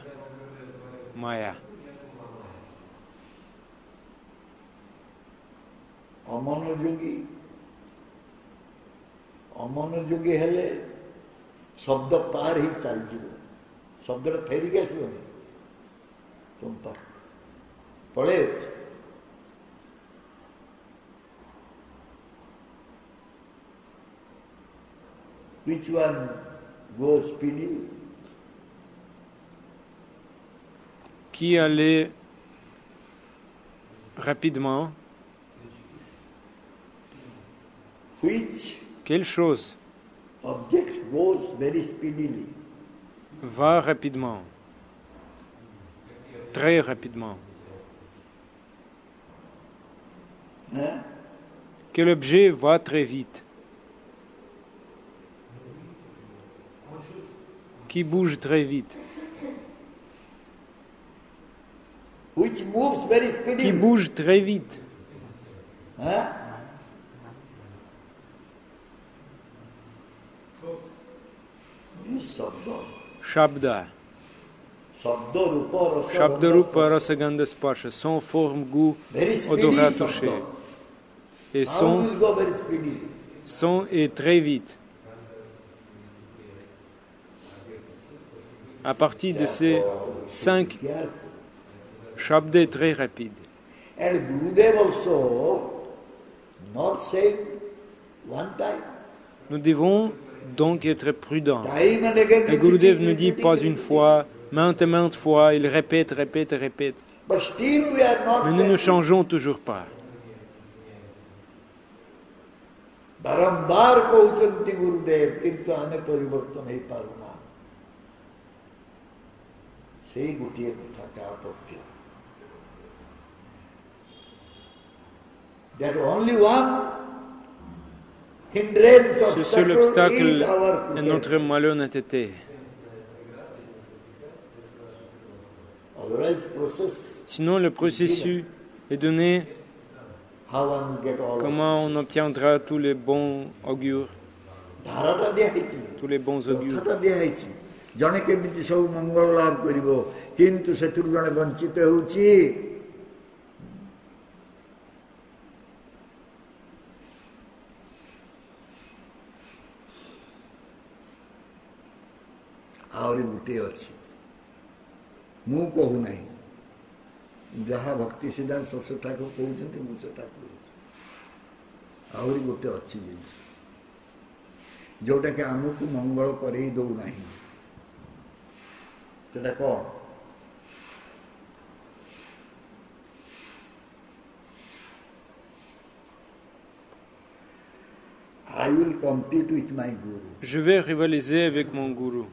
ଅମନୋଯୋଗୀ ହେଲେ ଶବ୍ଦ ପାର ହେଇ ଚାଲିଯିବ, ଶବ୍ଦଟା ଫେରିକି ଆସିବନି ତୁମ ପାଖକୁ, ପଳେଇ ଅଛି। Which one goes speedily?
Qui allait rapidement? Quelle chose va rapidement, très rapidement? Quel objet va très vite? Qui bouge très vite? Qui bouge très vite? Shabda. Shabda Rupa Rasagandha Sparsha, son, forme, goût, odorat, touché. Et son est très vite. À partir de ces 5, Shabda est très rapide. Nous devons donc être prudents. Le Gurudev ne dit pas une fois, Maintes et maintes fois, il répète. Mais nous ne changeons toujours pas. Ce seul obstacle est notre malhonnêteté. Sinon, le processus est donné. Comment on obtiendra tous les bons augures? Tous les bons augures.
ଜଣେ କେମିତି ସବୁ ମଙ୍ଗଳ ଲାଭ କରିବ କିନ୍ତୁ ସେଥିରୁ ଜଣେ ବଞ୍ଚିତ ହେଉଛି ଆହୁରି ଗୋଟିଏ ଅଛି ମୁଁ କହୁନାହିଁ ଯାହା ଭକ୍ତି ସିଦ୍ଧାନ୍ତ ସରସ୍ୱତୀ ଠାକୁର କହୁଛନ୍ତି ମୁଁ ସେଟା କହୁଛି ଆହୁରି ଗୋଟେ ଅଛି ଜିନିଷ ଯୋଉଟାକି ଆମକୁ ମଙ୍ଗଳ କରେଇ ଦଉନାହିଁ ସେଟା କଣ I will compete with my guru.
Je vais rivaliser avec mon gourou.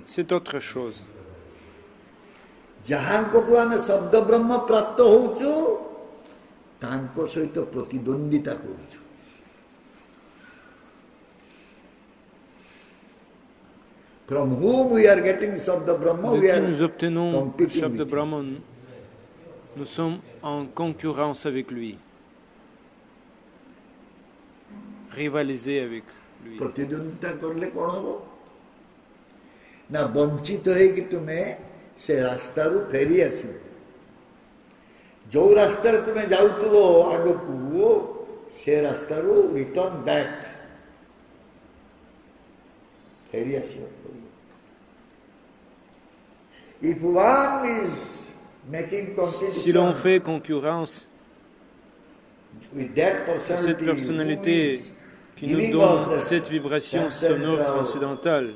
C'est autre chose.
ଯାହାଙ୍କଠୁ ଆମେ ଶବ୍ଦ ବ୍ରହ୍ମ ପ୍ରାପ୍ତ ହଉଛୁ ତାଙ୍କ ସହିତ ପ୍ରତିଦ୍ୱନ୍ଦିତା କରୁଛୁ From whom we are getting Shabda Brahma, we are
nous obtenons Shabda Brahman, nous sommes en concurrence avec lui, rivaliser avec lui.
ପ୍ରତିଦ୍ୱନ୍ଦିତା କରିଲେ କ'ଣ ହେବ ନା ବଞ୍ଚିତ ହେଇକି ତୁମେ ସେ ରାସ୍ତାରୁ ଫେରି ଆସିବ ଯୋଉ ରାସ୍ତାରେ ତୁମେ ଯାଉଥିଲ ଆଗକୁ ସେ ରାସ୍ତାରୁ ରିଟର୍ନ ବ୍ୟାକ୍ ଫେରି ଆସିବାକୁ ପଡ଼ିବ If one is making competition
si l'on fait concurrence
with that
cette personnalité qui nous donne cette vibration sonore transcendantale,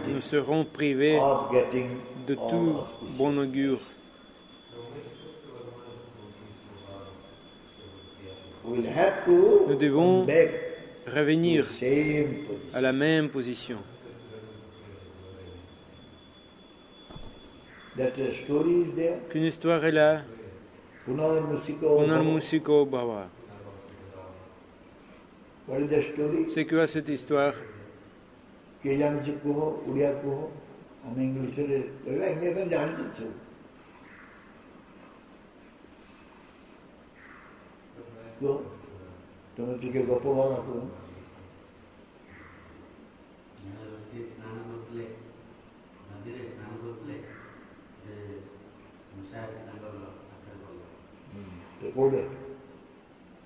nous serons privés de tout bon augure. Nous devons revenir à la même position. Qu'une histoire est là. Punarmusiko Bhava. C'est quoi cette histoire?
ତମେ ଟିକେ ଗପ ବାବା କୁହ କୋଉଠି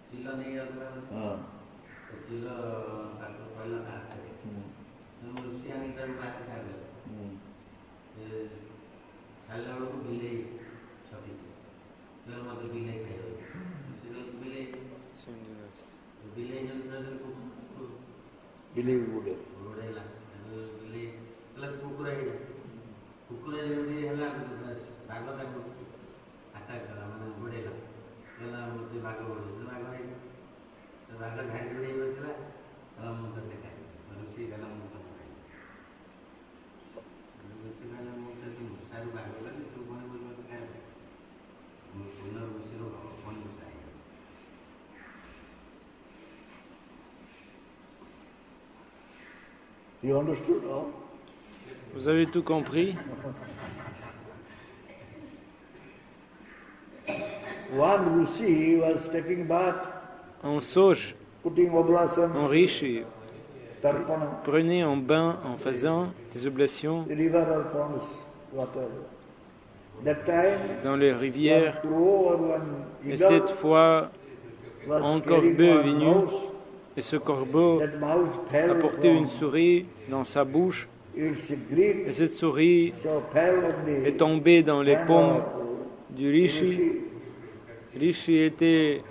ଚିଲ ନେଇ ଯାଉଥିଲା ଚିଲ ତାକୁ କହିଲା ହାତରେ ଋଷି ଆଣି ତାକୁ ପାଖରେ ଛାଡ଼ିଦେଲେ ଛାଡ଼ିଲା ବେଳକୁ ବିଲେଇ ଛକିଛି ମୋତେ ବିଲେଇ ଖାଇଦେବ ବିଲେଇ ଉଡ଼େଇଲା ବିଲେଇ ହେଲା କୁକୁର ହେଇଗଲା କୁକୁର ଯେମିତି ହେଲା ବାଘ ତାକୁ ଆଟାକ୍ କଲା ମାନେ ଉଡ଼େଇଲା କହିଲା ମୋତେ ବାଘ ଉଡ଼େଇଲା ବାଘ ହେଇଗଲା ବାଘ ଝାଡ଼ି ଝାଡ଼ି ବସିଲା କହିଲା ମୁଁ ତତେ ଖାଇବି ଋଷି କହିଲା ମୁଁ ତତେ ଖାଇବି ଋଷି କହିଲା ମୁଁ ତତେ ମୂଷାରୁ ବାଘ ଗଲି ତୁ ପୁଣି ବୋଲି ମୋତେ ଖାଇବି ମୁଁ ପୁନଃ ଋଷିରୁ ପୁଣି ମୂଷା ହେଇଗଲା You understood all?
Vous avez tout compris?
One Rishi was taking bath.
Un sage, un riche, prenait un bain en faisant des oblations dans les rivières. Et cette fois, un corbeau est venu. Et ce corbeau a porté une souris dans sa bouche Et cette souris est tombée dans les pommes du Rishi. Rishi était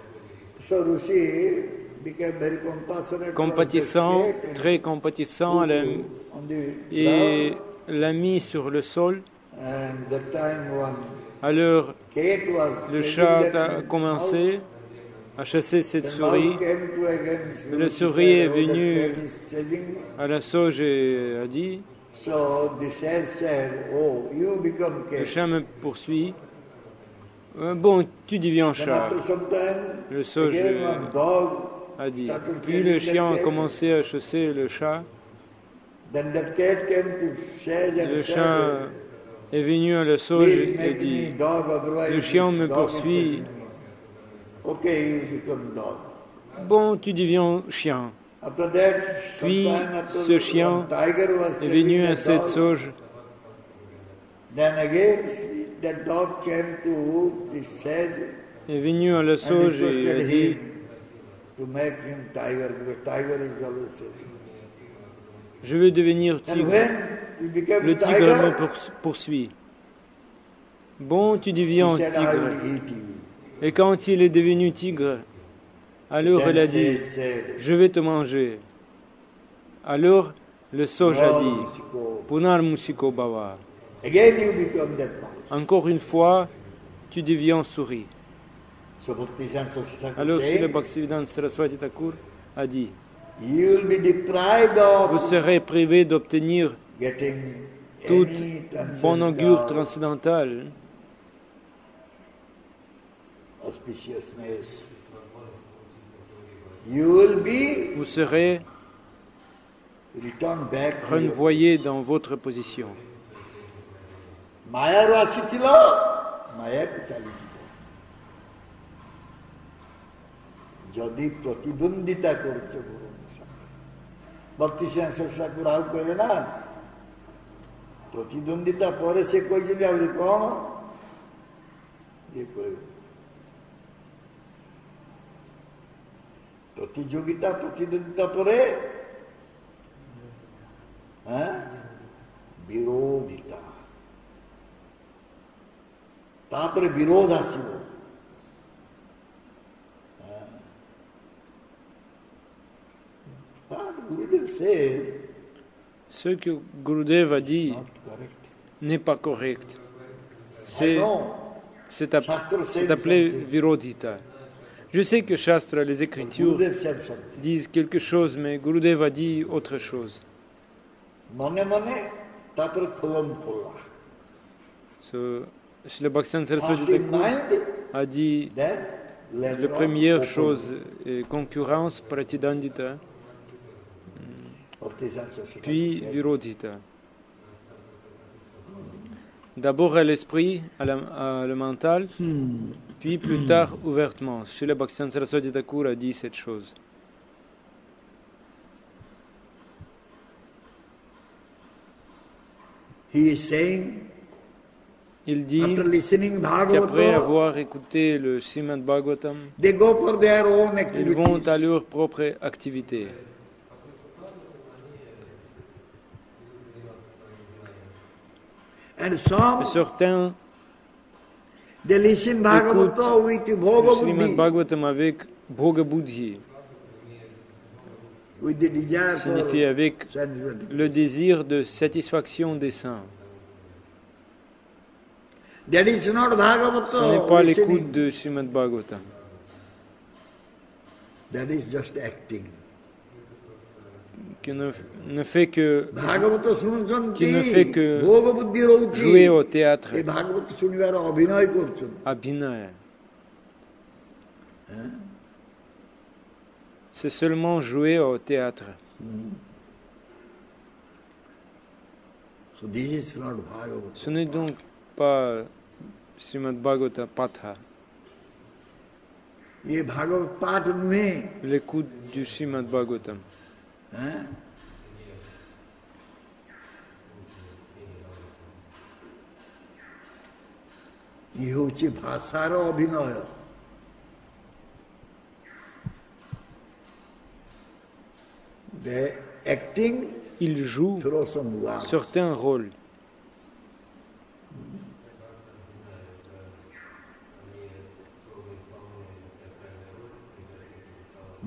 compatissant, très compatissant, et l'a mis sur le sol. Alors, le chat a commencé à chasser cette souris. La souris est venue à la sauge et a dit, le chat me poursuit. Bon, tu deviens chat. Le sauge a dit. Puis le chien a commencé à chasser le chat. Le chat est venu à la sauge et dit, le chien me poursuit. Bon, tu deviens chien. Puis ce chien est venu à cette sauge. Est venu à la sauge et a dit, je veux devenir tigre. Le tigre me poursuit. Bon, tu deviens tigre. Et quand il est devenu tigre, alors il a dit, je vais te manger. Alors le sauge a dit, Punar Musiko Bhava. Encore une fois, tu deviens souris. Alors Srila Bhaktivedanta Saraswati Thakur a dit, vous serez privé d'obtenir toute bonne augure transcendantale. Vous serez renvoyé dans votre position.
যদি প্রতিদ্বন্দ্বিতা করছে ভক্তি ঠাকুর ଆଉ କହିବେ ନା ପ୍ରତିଦ୍ୱନ୍ଦିତା ପରେ ସେ କହିଛନ୍ତି ଆହୁରି କଣ ଇଏ କହିବେ ପ୍ରତିଦ୍ୱନ୍ଦିତା ପରେ ବିରୋଧିତା ତାପରେ ବିରୋଧ ଆସିବ
Ce que Gurudev a dit n'est pas correct. C'est appelé Virodhita. Je sais que Shastra, les Écritures, disent quelque chose, mais Gurudev a dit autre chose. Le Bhaktivedanta Saraswati Thakur a dit la première chose est concurrence, pratidandita, puis virodhita. D'abord à l'esprit, à le mental, puis plus tard ouvertement. Srila Bhaktivedanta Saraswati Thakur a dit cette chose. Il dit qu'après avoir écouté le Srimad Bhagavatam, ils vont à leur propre activité. Et certains écoutent le Srimad Bhagavatam avec Bhoga Buddhi, signifie avec le désir de satisfaction des saints. Ce n'est pas l'écoute de Srimad Bhagavatam. Qui ne fait que jouer au théâtre. Abhinaya. C'est seulement jouer au théâtre. Ce n'est donc pas Srimad Bhagavata Patha. L'écoute du Srimad Bhagavatam.
ଇଏ ହେଉଛି ଭାଷାର ଅଭିନୟ the acting
il joue
through some words.
certains rôles.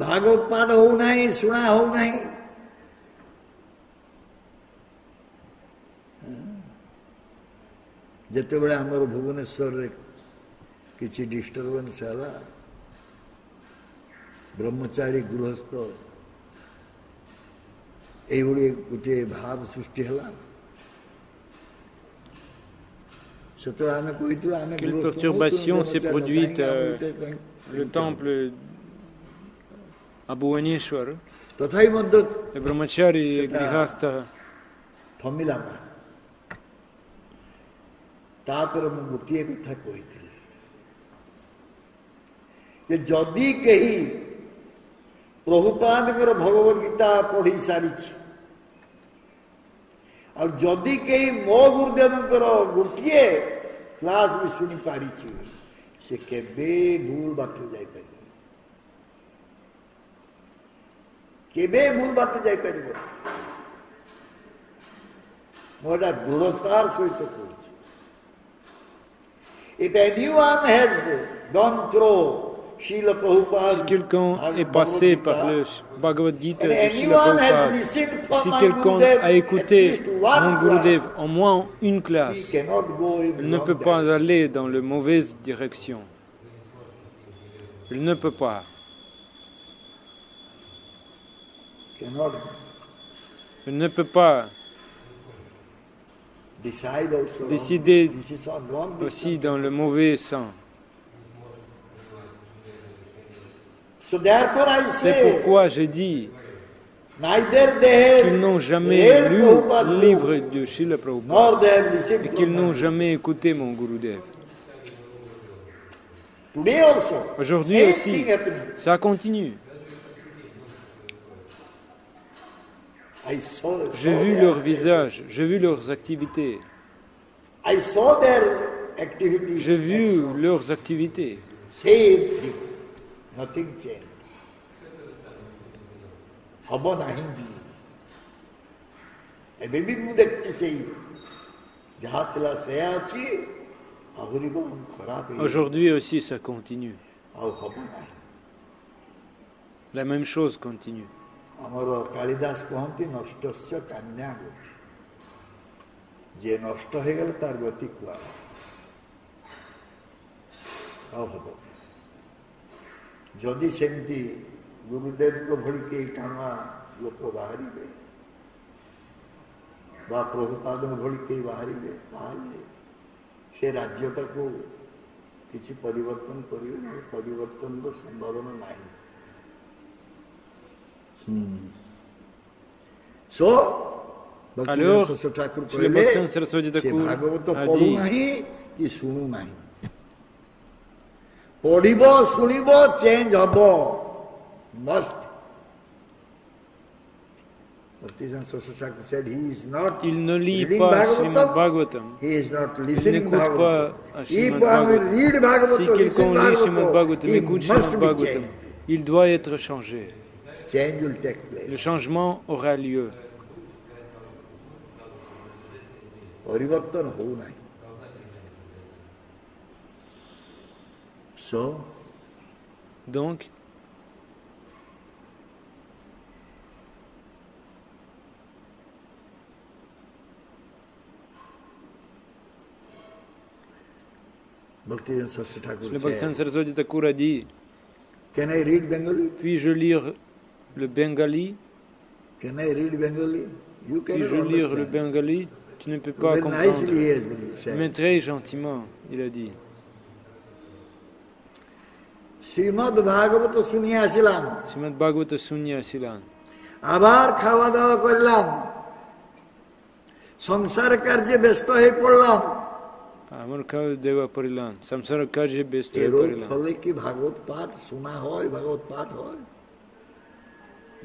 Bhagavat पाठ हो नहीं सुना हो नहीं ଯେତେବେଳେ ଆମର ଭୁବନେଶ୍ୱରରେ କିଛି ଡିଷ୍ଟର୍ବାନ୍ସ ହେଲା ବ୍ରହ୍ମଚାରୀ ଗୃହସ୍ଥ ଏଇଭଳି ଗୋଟିଏ ଭାବ ସୃଷ୍ଟି ହେଲା ସେତେବେଳେ ଆମେ କହିଥିଲୁ ଆମେ
Quelle perturbation s'est produite le temple à Bhubaneswar.
ତଥାପି ମଧ୍ୟ
Le brahmachari grihastha.
ଥମିଲା ନା ତାପରେ ମୁଁ ଗୋଟିଏ କଥା କହିଥିଲି ଯେ ଯଦି କେହି ପ୍ରଭୁପାଦଙ୍କର ଭଗବତ ଗୀତା ପଢ଼ି ସାରିଛି ଆଉ ଯଦି କେହି ମୋ ଗୁରୁଦେବଙ୍କର ଗୋଟିଏ କ୍ଲାସ୍ ବି ଶୁଣି ପାରିଛି ସେ କେବେ ଭୁଲ ବାଟରେ ଯାଇପାରିବ କେବେ ଭୁଲ ବାଟରେ ଯାଇପାରିବ ମୁଁ ଏଇଟା ଦୃଢ଼ତାର ସହିତ କହୁଛି If anyone has gone through Srila
Si
Prabhupada's
quelqu'un est passé par le Bhagavad Gita
and
de Srila
anyone has
Prabhupada,
listened from
si
my
quelqu'un
Gurudev
a écouté
at least one
mon Gurudev
class,
en moins une
he
classe,
cannot go in
il ne
wrong
peut pas
direction.
aller dans la mauvaise direction. Il ne peut pas.
Cannot
Il ne peut pas
decide also
décider
this is on wrong
aussi
decision.
dans le mauvais sens.
So therefore I
C'est
say
pourquoi j'ai dit
neither they
qu'ils n'ont
have
jamais
read
lu
Prabhupada's
le
book,
livre de Srila Prabhupada
nor they have listened
et
from
qu'ils
my
n'ont
book.
jamais écouté mon Gurudev.
Today also
Aujourd'hui
same
aussi,
thing happening.
ça continue.
I saw
J'ai vu
their
leur
faces.
visage, j'ai vu leurs activités,
I saw their activities.
j'ai vu leurs activités.
Same thing. Nothing changed. ହବ ନାହିଁ ବି ଏବେ ବି ମୁଁ ଦେଖିଛି ସେଇ ଯାହା ଥିଲା ସେୟା ଅଛି ଆହୁରି କ'ଣ ଖରାପ ହେଇଛି
Aujourd'hui aussi, ça continue.
ଆଉ ହବ ନାହିଁ
La même chose continue.
ଆମର କାଳିଦାସ କହନ୍ତି ନଷ୍ଟସ୍ୟ କାନ୍ୟା ଗତି ଯିଏ ନଷ୍ଟ ହେଇଗଲେ ତାର ଗତି କୁଆଡ଼େ ଆଉ ହବ ଯଦି ସେମିତି ଗୁରୁଦେବଙ୍କ ଭଳି କେହି ଟାଣୁଆ ଲୋକ ବାହାରିବେ ବା ପ୍ରଭୁପାଦଙ୍କ ଭଳି କେହି ବାହାରିବେ ତାହେଲେ ସେ ରାଜ୍ୟଟାକୁ କିଛି ପରିବର୍ତ୍ତନ କରିବେ ନା ପରିବର୍ତ୍ତନର ସମ୍ଭାବନା ନାହିଁ ସୋ
Alors,
ଠାକୁର
Srila
କହିଲେ
Bhaktivinoda Saraswati
ସେ
Thakur
ଭାଗବତ
a dit
ପଢୁନାହିଁ କି ଶୁଣୁନାହିଁ ପଢିବ ଶୁଣିବ ଚେଞ୍ଜ ହବ must. Bhaktivinoda Saraswati Thakur said he is not
il ne lit
reading
pas
Bhagavatam,
Srimad Bhagavatam.
he is not
Il
listening
n'écoute pas
Bhagavatam.
à
If
Srimad
one will
Bhagavatam.
read Bhagavatam,
Si
listen
quelqu'un lit Srimad Bhagavatam,
he
écoute
must
Srimad
be
Bhagavatam,
changed.
il doit être changé.
Change will take
Le
place.
changement aura lieu.
ପରିବର୍ତ୍ତନ ହଉନାହିଁ so
Donc,
Bhaktivinoda Saraswati Thakur
le Bhaktivinoda
said,
Saraswati Thakur a dit,
can I read Bengali?
puis-je lire le Bengali?
Can I read Bengali? You cannot
Puis-je lire le
understand.
Bengali? Tu ne peux pas
Very nicely
comprendre.
he has said.
Mais très gentiment, il a dit.
Shrimad ভাগবত শুনিয়ে আসিলাম
Srimad Bhagavata Sunya Silan.
আবার খাওয়া দাওয়া করলাম সংসার কার্যে ব্যস্ত হয়ে পড়লাম
আমার খাওয়া দেওয়া পড়িলাম সংসার কার্যে ব্যস্ত হয়ে
এর
পড়িলাম
ফলে কি ভাগবত পাঠ শোনা হয় ভাগবত পাঠ হয়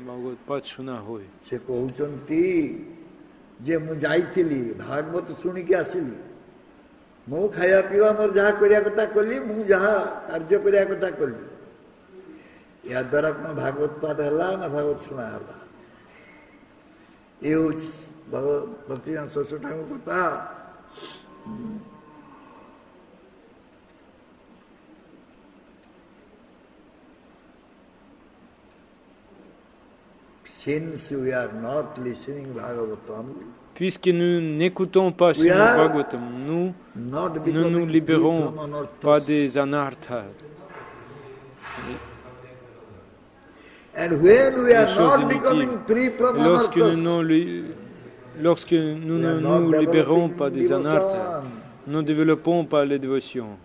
ভাগবত পাঠ শোনা হয়
ସେ କହୁଛନ୍ତି ଯେ ମୁଁ ଯାଇଥିଲି ଭାଗବତ ଶୁଣିକି ଆସିଲି ମୁଁ ଖାଇବା ପିଇବା ମୋର ଯାହା କରିବା କଥା କଲି ମୁଁ ଯାହା କାର୍ଯ୍ୟ କରିବା କଥା କଲି ଏହା ଦ୍ୱାରା କ'ଣ ଭାଗବତ ପାଠ ହେଲା ନା ଭାଗବତ ଶୁଣା ହେଲା Eu Bhaktivedanta Saraswati Thakur কথা since we are not listening Bhagavatam,
puisque nous n'écoutons pas Srimad Bhagavatam, nous ne nous libérons pas des anarthas.
And when we are not becoming free from
lorsque
anarthas,
nous ne nous libérons pas des anarthas, nous ne développons pas les dévotions.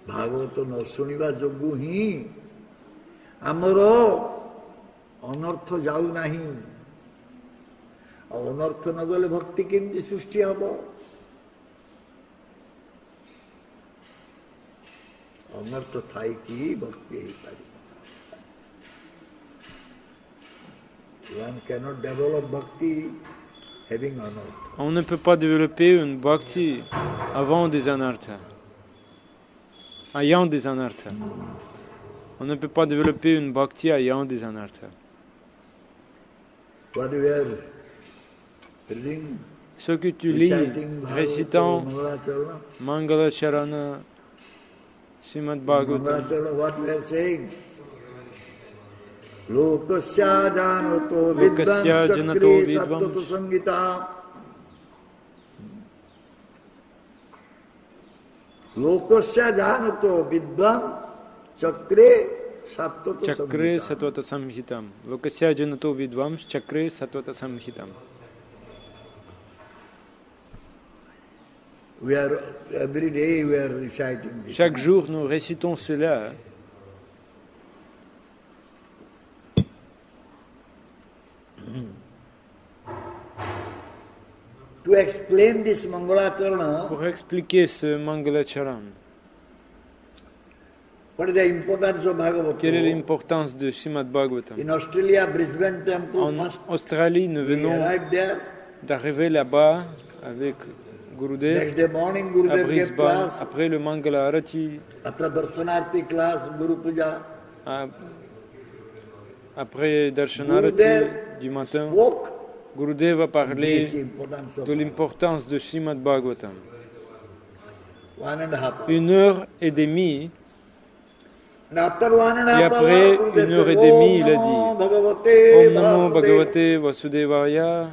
Bhagavata ନ ଶୁଣିବା ଯୋଗୁଁ ହିଁ ଆମର ଅନର୍ଥ ଯାଉନାହିଁ। ଆଉ ଅନର୍ଥ ନ ଗଲେ ଭକ୍ତି କେମିତି ସୃଷ୍ଟି ହବ? ଅନର୍ଥ ଥାଇକି ଭକ୍ତି ହେଇପାରିବ। One cannot develop bhakti having anartha.
On ne peut pas développer une bhakti avant des anarthas. Ayant des anarthas. On ne peut pas développer une bhakti ayant des anarthas. Ce que tu lis, récitant Mangala Charana, Srimad Bhagavatam,
Lokasya janato vidvam sangita. Lokasya janato vidvam chakre
satvata samhitam. Lokasya janato vidvam chakre satvata samhitam.
Every day we are reciting this.
Chaque jour nous récitons cela.
To explain this Mangalacharana,
pour expliquer ce Mangalacharan,
what is the importance of Bhagavatam?
Quelle est l'importance de Srimad Bhagavatam?
In Australia, Brisbane Temple,
en Australie, nous venons d'arriver là-bas avec Gurudev.
Next day morning, Gurudev
à Brisbane, après le Mangala Arati,
après Darshanarati class, Guru Puja,
après Darshanarati du matin, Gurudev a parlé de l'importance de Srimad Bhagavatam. 1h30, et après 1h30, il a dit Om Namo Bhagavate Vasudevaya.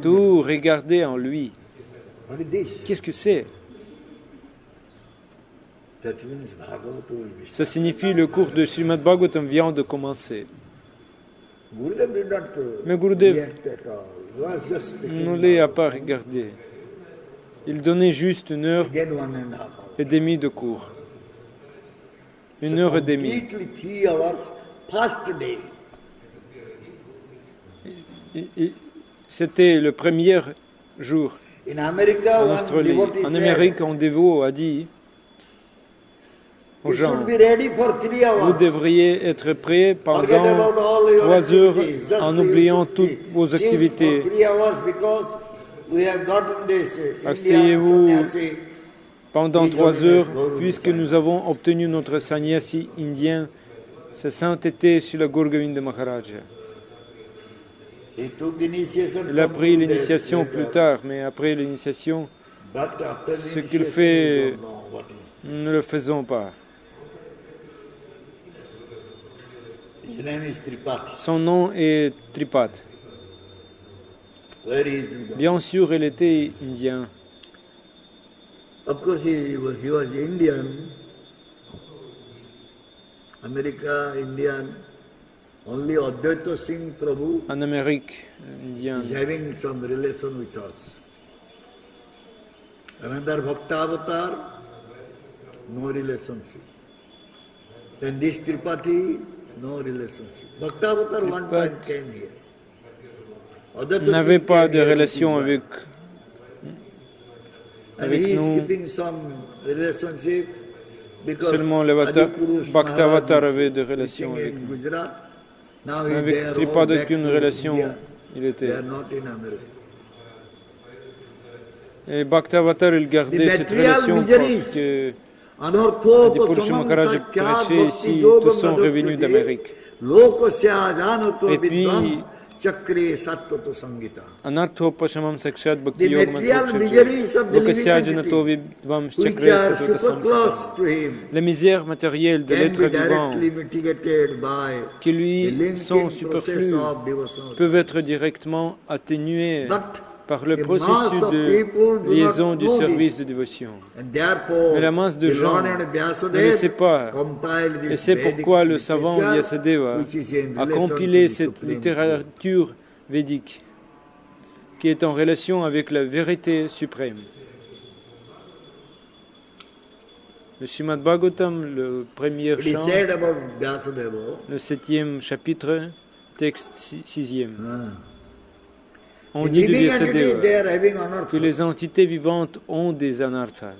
Tout regarder en lui. Qu'est-ce que c'est? Ça signifie le cours de Srimad Bhagavatam vient de commencer. Mais Gurudev ne l'a pas regardé. Il donnait juste 1h30 de cours. 1h30. C'était le premier jour en Australie. En Amérique, un dévot a dit aux gens, vous devriez être prêts pendant 3 heures en oubliant toutes vos activités. Asseyez-vous pendant 3 heures, puisque nous avons obtenu notre sannyasi indien, sa sainteté sur la Gourgavinda Maharaja. Il a pris l'initiation plus tard, mais après l'initiation, ce qu'il fait, nous ne le faisons pas. Son nom est Tripathi. Bien sûr, il était indien.
Of course, he was Indian. America, Indian. Only Advaita Singh Prabhu
en Amérique, indien.
is having some relation with us. Another Bhaktavatar, no relationship. Then this Tripathi, no relationship. Bhaktavatar one time came here.
N'avait pas de relation avec nous. Seulement le Bhaktavatar avait des relations avec nous. Mais avec Tripathi, aucune relation il était. Et Bhaktavatar, il gardait cette relation parce que Adipurush Maharaj prêchait ici, tous sont revenus d'Amérique. Et puis, Anarthopashamam Sakshat Bhakti Yoga Lokasya Janato Vidvam Chakre Satota Samhita. Les misères matérielles de l'être vivant qui lui sont superflues peuvent être directement atténuées par le processus de liaison du service de dévotion. Mais la masse de gens ne le sait pas. Et c'est pourquoi le savant Vyasadeva a compilé cette littérature védique qui est en relation avec la vérité suprême. Le Srimad Bhagavatam, le premier chant, le 7e chapitre, texte 6e. On dit de Vyasadeva que les entités vivantes ont des anarthas.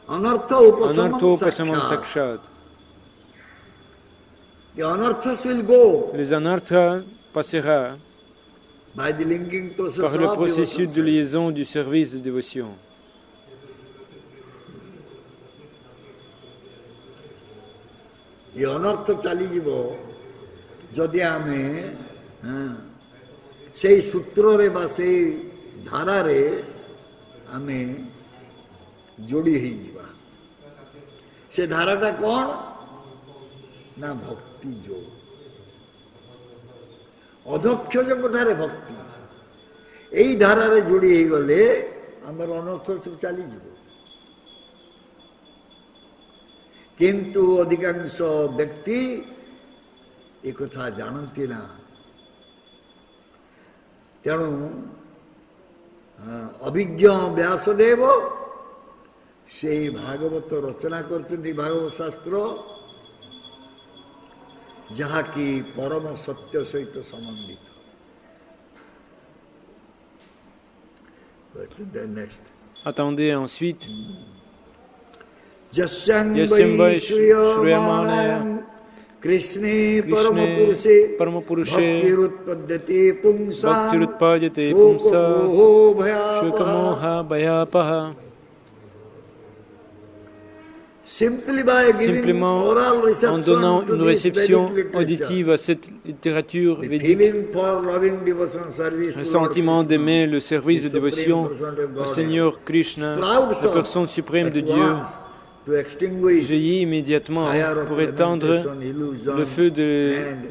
Anarthopashamam Sakshat. Les anarthas passera par le processus de liaison du service de dévotion.
সেই সূত্রে বা সেই ধারারে আমি যোড়ি হইযা সে ধারাটা কোন না ভক্তি যোগ অধ্যক্ষ যোগধারে ভক্তি এই ধারারে যোড়ি হয়ে গেলে আমার অনর্থ সব চালিয়ে যাব কিন্তু অধিকাংশ ব্যক্তি এই কথা জানতে না তেণু অভিজ্ঞ ব্যাসদেব সেই ভাগবত রচনা করছেন ভাগবত শাস্ত্র যাহা কি পরম সত্য সহিত সম্বন্ধিত।
Attendez ensuite.
Yasyam vai shriyamanayam Krishne Paramapurushe
Bhaktirutpadyate Pumsa Shokamoha Bhayapaha. Simplement en donnant une réception auditive à cette littérature védique, le sentiment d'aimer le service de dévotion au Seigneur Krishna, la personne suprême de Dieu, jaillit immédiatement pour éteindre le feu de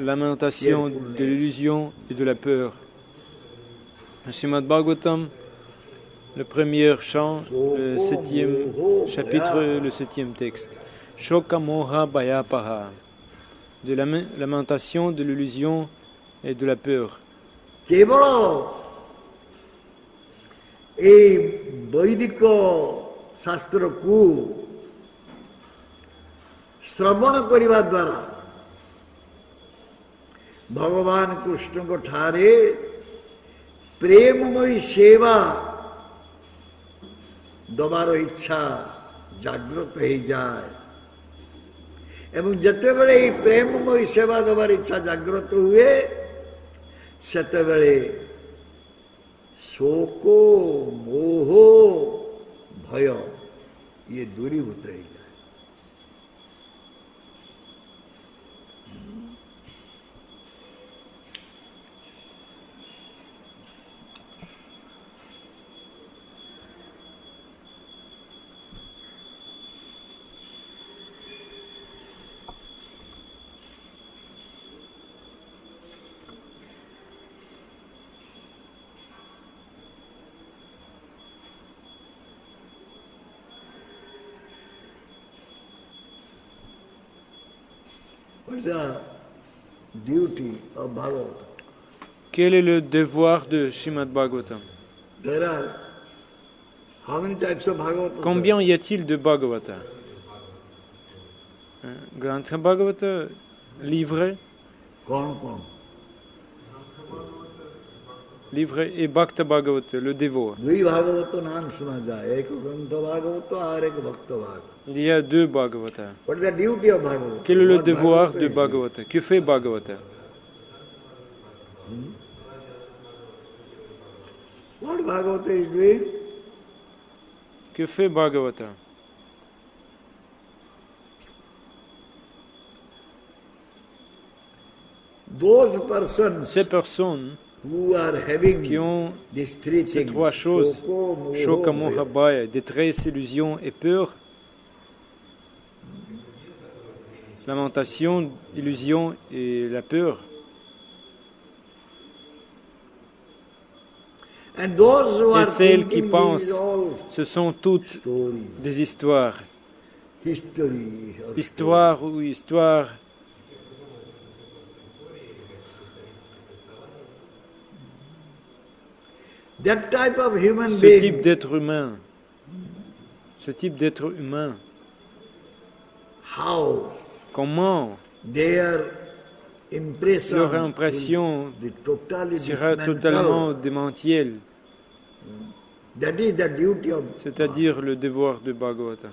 lamentation, de l'illusion et de la peur. Le Srimad Bhagavatam, le premier chant, le 7e chapitre, le 7e texte. Shoka Moha Bhayapaha, de la lamentation, de l'illusion et de la peur.
এই বৈদিক শাস্ত্রকু শ্রবণ করিবা দ্বারা ভগবান কৃষ্ণଙ୍କ ଠାରେ প্রেমময়ী সেবা দবার ইচ্ছা জাগ্রত হয়ে যায় এবং যেতেবেলে এই প্রেমময়ী সেবা দবার ইচ্ছা জাগ্রত হুয়ে সেতেবেলে শোক মোহ ভয় ইয়ে দূরীভূত হয়ে যায়।
Quel est le devoir de Srimad Bhagavatam? Combien y a-t-il de Bhagavata? Grantha Bhagavata, livret, livret et Bhakta Bhagavata, le dévot. Il y a deux Bhagavata. Quel est le devoir de Bhagavata? Que fait Bhagavata?
What Bhagavata is doing?
Que fait Bhagavata?
Those persons
Ces personnes
who are having
qui ont
these three
ces
things,
trois choses, Shoka, Moha,
Moha,
Bhaya, détresse, illusion et peur, lamentation, illusion et la peur,
and those who
et
are
celles qui
thinking
pensent,
these all
ce sont toutes
stories,
des histoires.
history, or
Histoire ou histoire,
that type of human
ce
being,
type d'être humain,
how
comment
their impression,
leur impression
will be totally
sera
dismantled.
totalement démentielle,
That is the duty of
c'est-à-dire le devoir de Bhagavata.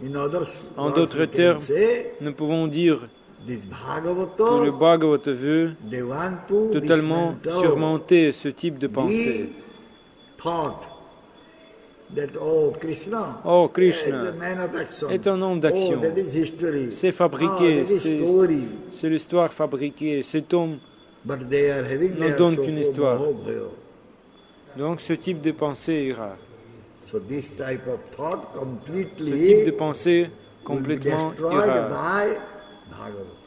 in others,
En
words
d'autres
we can
termes,
say,
nous pouvons dire
this
que le
Bhagavata,
Bhagavata veut
they want to
totalement
dismantle
surmonter ce type de pensée.
the thought that Krishna,
Oh, Krishna
is a man of action.
est un homme d'action.
That is history.
C'est fabriqué,
That is story.
c'est l'histoire fabriquée. Cet homme,
But they are having
ne
their
donne qu'une
so-called
histoire.
Mahabhaya.
donc ce type de pensée ira.
So this type of thought
Ce
completely
type de pensée
will be
complètement
destroyed
ira.
by Bhagavata.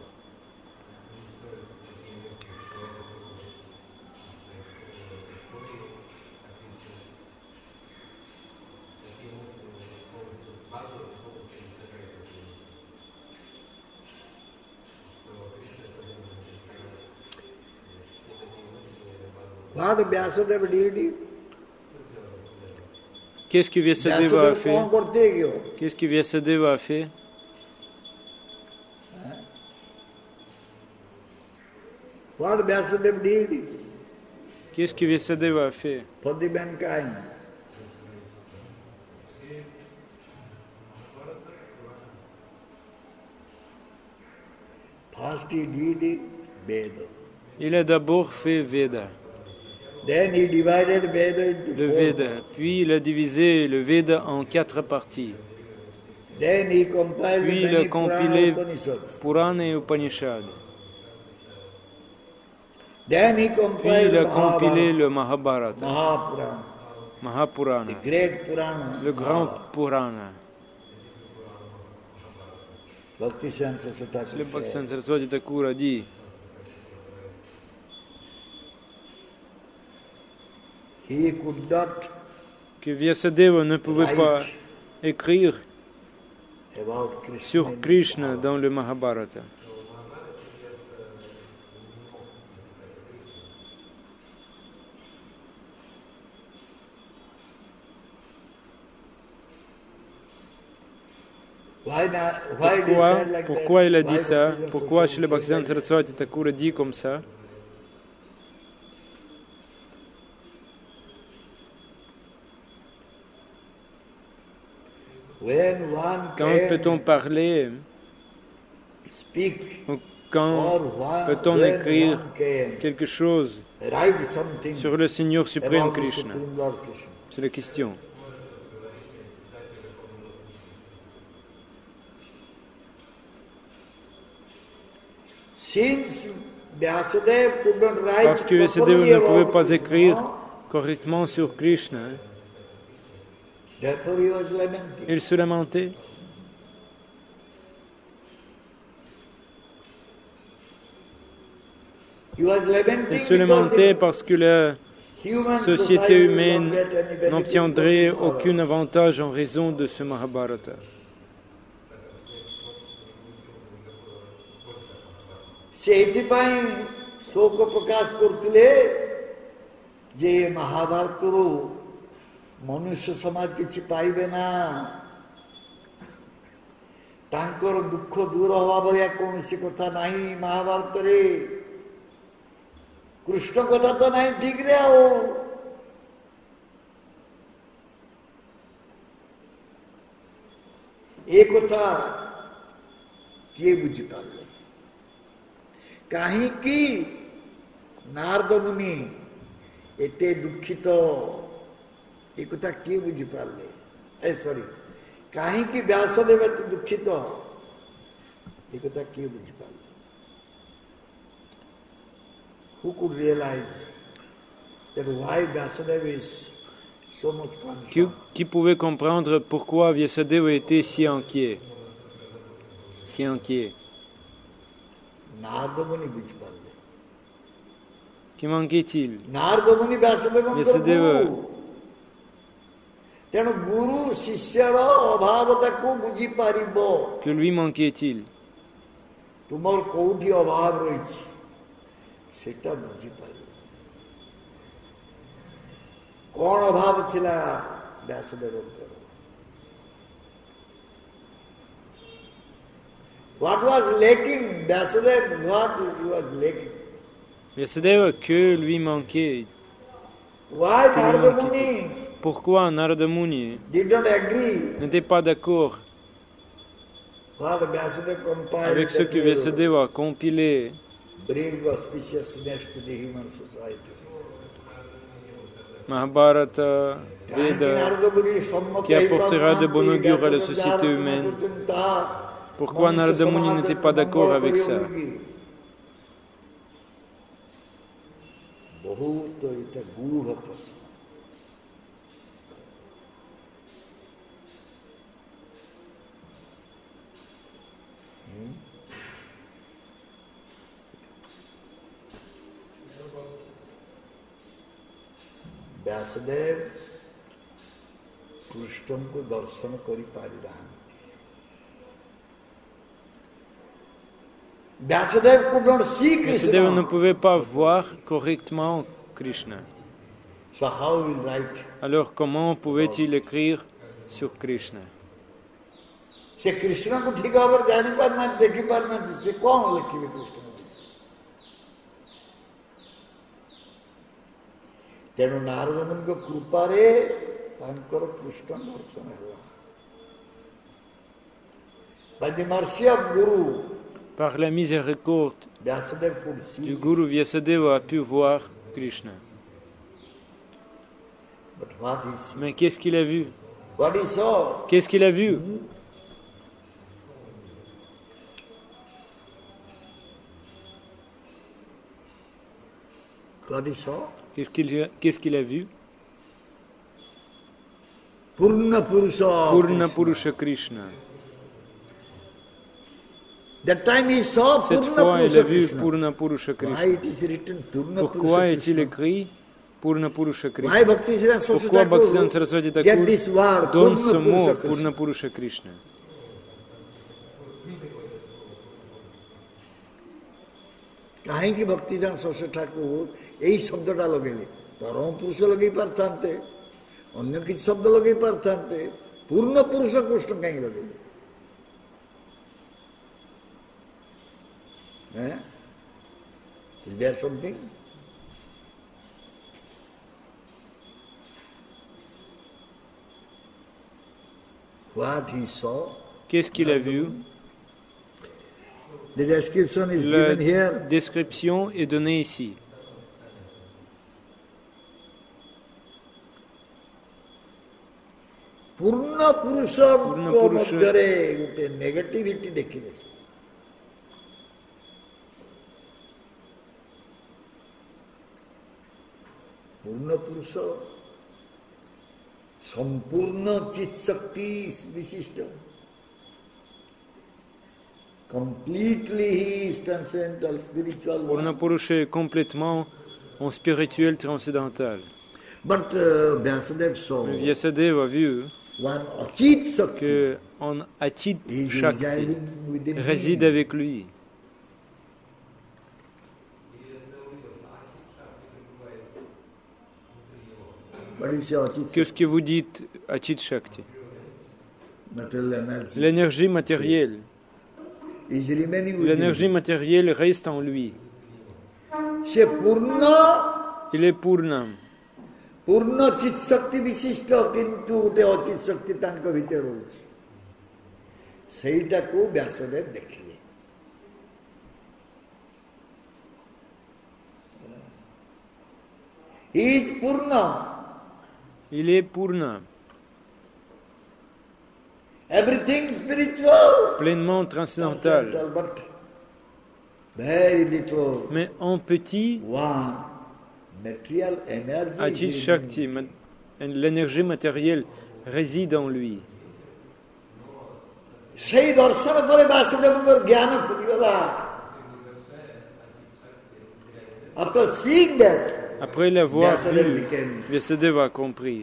What Vyasadeva did?
Qu'est-ce que Vyasadeva a
Vyasadeva
fait?
कौन करते क्यों?
Qu'est-ce que Vyasadeva a fait?
What Vyasadeva did
Qu'est-ce que Vyasadeva a fait?
for the mankind? First he did Veda.
Il a d'abord fait Veda,
Then he divided Veda into
le
four
Veda.
parts.
Puis il a divisé le Veda en 4 parties.
Then he compiled
Puis il
many
a compilé
Purana Upanishads.
Purana et Upanishad.
Then he
Puis
compiled
il a compilé
Mahabharata,
le Mahabharata,
Mahapurana,
Mahapurana,
the great Purana.
le grand Purana.
Bhakti Saraswati
Le
said,
Bhakti Saraswati Thakur a dit
he could not
que Vyasadeva ne pouvait pas
write
écrire
about Krishna.
sur
in
Krishna
Mahabharata.
dans le Mahabharata.
Why he said like
Pourquoi
that?
il a dit
Why
ça?
Bhakti
Pourquoi
Saraswati
Srila Bhaktivedanta
said like that?
Saraswati Thakur a dit comme ça?
When one
Quand
can
peut-on parler?
speak
Ou quand
or
peut-on
when
écrire
one can
quelque chose
write something
sur le Seigneur suprême
about the
Krishna?
Supreme Lord Krishna?
C'est la question.
Since Vyasadeva could not write
Parce que Vyasadeva
properly
ne pouvait
about
pas
Krishna,
écrire correctement sur Krishna,
therefore he was lamenting.
il se lamentait.
He was lamenting
Il se lamentait parce que la
human
société
society will
humaine
not get any benefit
n'obtiendrait
from this
aucun avantage en raison de ce Mahabharata.
ସେଇଥିପାଇଁ ଶୋକ ପ୍ରକାଶ କରୁଥିଲେ ଯେ ମହାଭାରତରୁ ମନୁଷ୍ୟ ସମାଜ କିଛି ପାଇବେ ନା, ତାଙ୍କର ଦୁଃଖ ଦୂର ହେବା ଭଳିଆ କୌଣସି କଥା ନାହିଁ ମହାଭାରତରେ। କୃଷ୍ଣ କଥା ତ ନାହିଁ ଠିକରେ ଆଉ। ଏ କଥା କିଏ ବୁଝିପାରିଲେ? କାହିଁକି ନାରଦ ମୁନି ଏତେ ଦୁଃଖିତ ଏ କଥା କିଏ ବୁଝିପାରିଲେ? ସରି, କାହିଁକି ବ୍ୟାସଦେବ ଏତେ ଦୁଃଖିତ ଏ କଥା କିଏ ବୁଝିପାରିଲେ? Who could realize that why Vyasadeva is so much concerned?
Qui pouvait comprendre pourquoi Vyasadeva était si inquiet? Si inquiet.
Narada Muni ବୁଝିପାରିଲେ।
Qui manquait-il?
Narada Muni Vyasadevଙ୍କର ଗୁରୁ। ତେଣୁ ଗୁରୁ ଶିଷ୍ୟର ଅଭାବଟାକୁ ବୁଝିପାରିବ।
Que lui manquait-il?
ତୁମର କୋଉଠି ଅଭାବ ରହିଛି ସେଟା ବୁଝିପାରିବ। କଣ ଅଭାବ ଥିଲା ବ୍ୟାସଦେବଙ୍କର? What was lacking? Vyasadeva, what he was lacking?
Vyasadeva, que lui manquait?
Why Narada Muni
Pourquoi Narada Muni
did not agree
n'était pas d'accord
what Vyasadeva compiled
avec ce que Vyasadeva a compilé,
bring auspiciousness to the human society?
Mahabharata, Veda, qui apportera de bon augure à la société humaine? Pourquoi Narada Muni n'était pas d'accord avec ça?
Vyasdev कृष्ण को दर्शन कर
Vyasadeva ne pouvait pas voir correctement Krishna.
So how will write?
Alors comment pouvait-il écrire sur Krishna?
से कृष्ण को ठीक भाव जानी पारना देखी पारना से कौन लिखिबे कृष्ण? तेणु नारद मुनि कृपारे तांकर कृष्ण दर्शन होला। By the mercy of Guru,
par la miséricorde du Guru, Vyasadeva a pu voir Krishna. Mais qu'est-ce qu'il a vu? Qu'est-ce qu'il a vu? Qu'est-ce qu'il a vu? Purna Purusha Krishna. Cette fois, il a vu Purna Purusha Krishna. Pourquoi est-il écrit Purna Purusha Krishna? Pourquoi Bhaktivedanta Saraswati Thakur donne ce mot Purna Purusha Krishna?
କାହିଁକି ଭକ୍ତିଦାନ ସରସ୍ୱତୀ ଠାକୁର ଏଇ ଶବ୍ଦଟା ଲଗେଇଲେ? ପରମ ପୁରୁଷ ଲଗେଇ ପାରିଥାନ୍ତେ, ଅନ୍ୟ କିଛି ଶବ୍ଦ ଲଗେଇ ପାରିଥାନ୍ତେ, ପୂର୍ଣ୍ଣ ପୁରୁଷ କୃଷ୍ଣ କାହିଁକି ଲଗେଇଲେ? Is there something? What he saw?
Qu'est-ce qu'il a vu?
The description is
La
given here.
description est donnée ici.
Purna Purusha ମଧ୍ୟରେ ଗୋଟେ ନେଗେଟିଭିଟି ଦେଖିଲେ। ପୂର୍ଣ୍ଣ ପୁରୁଷ ସମ୍ପୂର୍ଣ୍ଣ ଚିତ୍ ଶକ୍ତି ବିଶିଷ୍ଟ। Completely he is transcendental, spiritual.
Purna Purusha est complètement en spirituel transcendantal.
But Vyasadeva saw
Mais Vyasadeva a vu
one Achit Shakti
que en Achit Shakti réside avec lui. Qu'est-ce que vous dites Achit Shakti? L'énergie matérielle. L'énergie matérielle reste en lui. Il est Purnam.
ପୂର୍ଣ୍ଣ ଚିତ୍ ଶକ୍ତି ବିଶିଷ୍ଟ, କିନ୍ତୁ ଗୋଟେ ଅଚିତ୍ ଶକ୍ତି ତାଙ୍କ ଭିତରେ ରହୁଛି। ସେଇଟାକୁ ବ୍ୟାସଦେବ ଦେଖିଲେ। He is Purna.
Il est Purna,
Everything spiritual.
pleinement transcendantal.
But very little.
Mais en petit,
One material energy.
Ajit
is
Shakti,
living.
l'énergie matérielle réside en lui.
সেই দর্শন করে বাসুদেবর জ্ঞান খুলিগলা after seeing that
Après l'avoir
Vyasadeva
vu,
became
Vyasadeva a compris.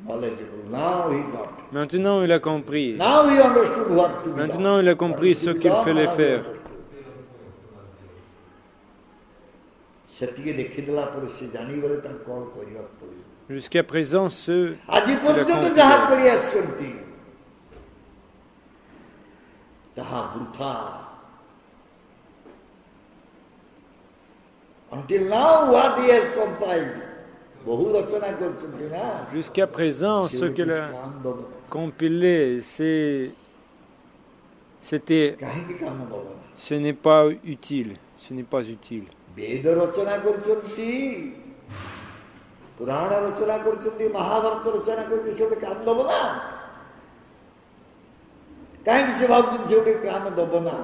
knowledgeable. Now he got.
Maintenant, il a compris.
Now he understood what to be
Maintenant,
done.
il a compris ce qu'il fallait faire.
ସେତିକି ଦେଖିଦେଲା ପରେ ସେ ଜାଣିଗଲେ ତାଙ୍କୁ କଣ କରିବାକୁ ପଡିବ।
Jusqu'à présent, ceux
ଆଜି
qu'il a
ପର୍ଯ୍ୟନ୍ତ ଯାହା
compris,
କରି ଆସିଛନ୍ତି ତାହା ବୃଥା। Until now, what he has compiled, ବହୁ ରଚନା କରିଛନ୍ତି ନା।
jusqu'à présent, ce qu'il a
କାମ ଦବ
compilé, c'était,
କାହିଁକି କାମ ଦବ ନା?
ce n'est pas utile. Ce n'est pas utile.
ବେଦ ରଚନା କରୁଛନ୍ତି, ପୁରାଣ ରଚନା କରୁଛନ୍ତି, ମହାଭାରତ ରଚନା କରୁଛନ୍ତି, ସେ ଗୋଟେ କାମ ଦବ ନା? କାହିଁକି ସେ ଭାବୁଛନ୍ତି ସେ ଗୋଟେ କାମ ଦବ ନା?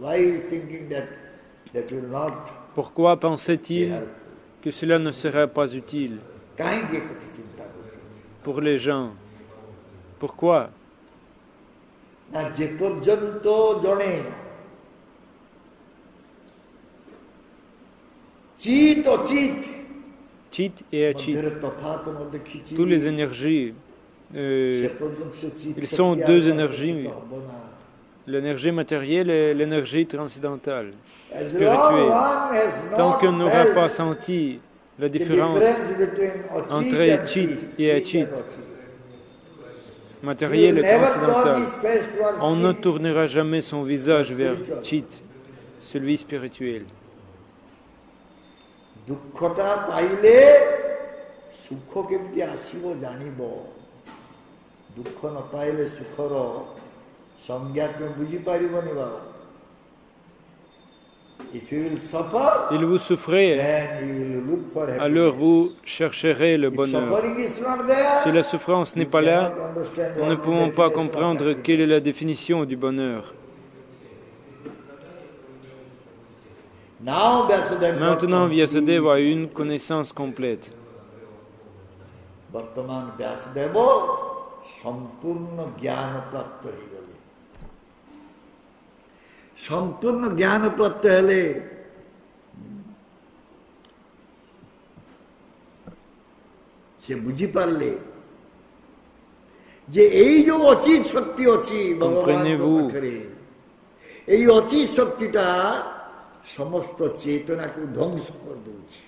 Why is thinking that will not
Pourquoi pensait-il que cela ne serait pas utile
କାହିଁକି ଏକଥା ଚିନ୍ତା କରୁଛନ୍ତି?
pour les gens? Pourquoi?
ନା ଯେ ପର୍ଯ୍ୟନ୍ତ ଜଣେ ଚିତ ଅଚିତ
Chit et Achit,
ମଧ୍ୟରେ ତଫାତ ନ ଦେଖିଛି,
toutes les énergies,
ସେ ପର୍ଯ୍ୟନ୍ତ ସେ ଚିତ
ils sont
ଶକ୍ତି
deux
ଆଗରେ
énergies.
ଆକର୍ଷିତ ହବ ନା।
l'énergie matérielle et l'énergie transcendantale,
As long
spirituelle.
one has not
Tant qu'on n'aura
felt
pas senti la
the
différence
difference between
entre
and
Chit
Chit,
et
Chit
Achit,
and Achit.
matérielle
He will
et
never turn
transcendantale,
his face towards
on ne
Chit.
tournera jamais son visage vers Chit, celui spirituel.
ଦୁଃଖଟା ପାଇଲେ ସୁଖ କେମିତି ଆସିବ ଜାଣିବ। ଦୁଃଖ ନ ପାଇଲେ ସୁଖର ସଂଜ୍ଞା ତୁମେ ବୁଝିପାରିବନି ବାବା। If you will suffer,
Il vous souffrez,
then you will look for happiness.
alors vous chercherez le
If
bonheur.
suffering is not there,
Si la souffrance n'est
you
pas là,
cannot understand
nous
what
ne
is
pouvons
the
pas
definition of
comprendre
happiness.
quelle est la définition du bonheur.
Now Vyasadeva got
Maintenant,
complete-
Vyasadeva a une connaissance complète.
ବର୍ତ୍ତମାନ ବ୍ୟାସଦେବ ସମ୍ପୂର୍ଣ୍ଣ ଜ୍ଞାନ ପ୍ରାପ୍ତ ହେଇଗଲେ। ସମ୍ପୂର୍ଣ୍ଣ ଜ୍ଞାନ ପ୍ରାପ୍ତ ହେଲେ ସେ ବୁଝିପାରିଲେ ଯେ ଏଇ ଯୋଉ ଅଚିତ ଶକ୍ତି ଅଛି ଭଗବାନଙ୍କ
Comprenez-vous?
ପାଖରେ, ଏଇ ଅଚିତ ଶକ୍ତିଟା ସମସ୍ତ ଚେତନାକୁ ଧ୍ୱଂସ କରିଦଉଛି।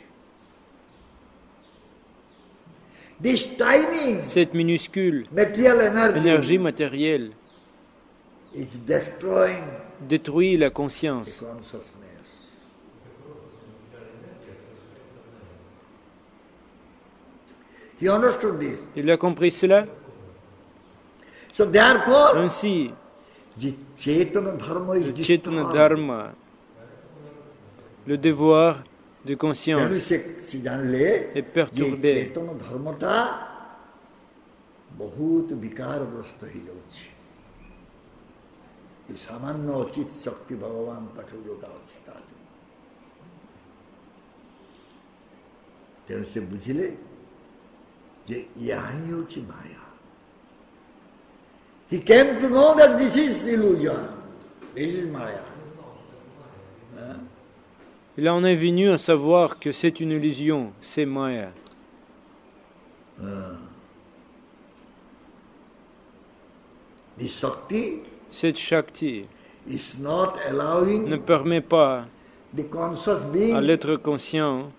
This tiny
Cette minuscule
material energy
énergie matérielle
is destroying
détruit la conscience.
consciousness. He understood this.
Il a compris cela.
So therefore,
Ainsi,
the Chetana Dharma is
le Chetana
disturbed.
Dharma, le devoir de
ତେଣୁ
conscience,
ସେ ଜାଣିଲେ
est
ଯେ
perturbé.
ଚେତନ ଧର୍ମଟା ବହୁତ ବିକାରଗ୍ରସ୍ତ ହେଇଯାଉଛି। ଏ ସାମାନ୍ୟ ଅଚିତ ଶକ୍ତି ଭଗବାନ ପାଖରେ ଯୋଉଟା ଅଛି ତା ଯୋଗୁଁ। ତେଣୁ ସେ ବୁଝିଲେ ଯେ ଏହା ହିଁ ହେଉଛି ମାୟା। He came to know that this is illusion, this is maya.
Il en est venu à savoir que c'est une illusion, c'est Maya.
The Shakti
Cette Shakti
is not allowing
ne permet pas
the conscious
à
being
l'être conscient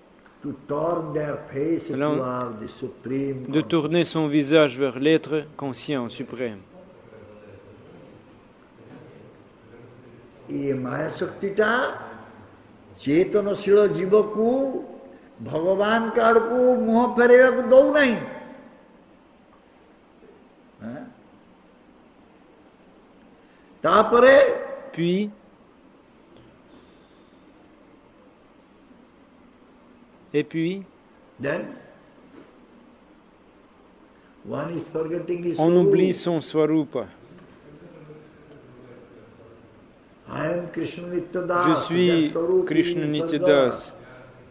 to turn their face
Alors,
toward the supreme
de
consciousness.
tourner son visage vers l'être conscient suprême.
ये माया शक्तिटा चेतनशील जीव को भगवान का आड़कू मुह फेरेगा को दौ नहीं। तापरे
Puis, et puis,
then One is forgetting his
On oublie
Swarup.
son Swarupa.
I am Krishna
Je
Nityadas.
suis
That Swarup
Krishna
he
Nityadas.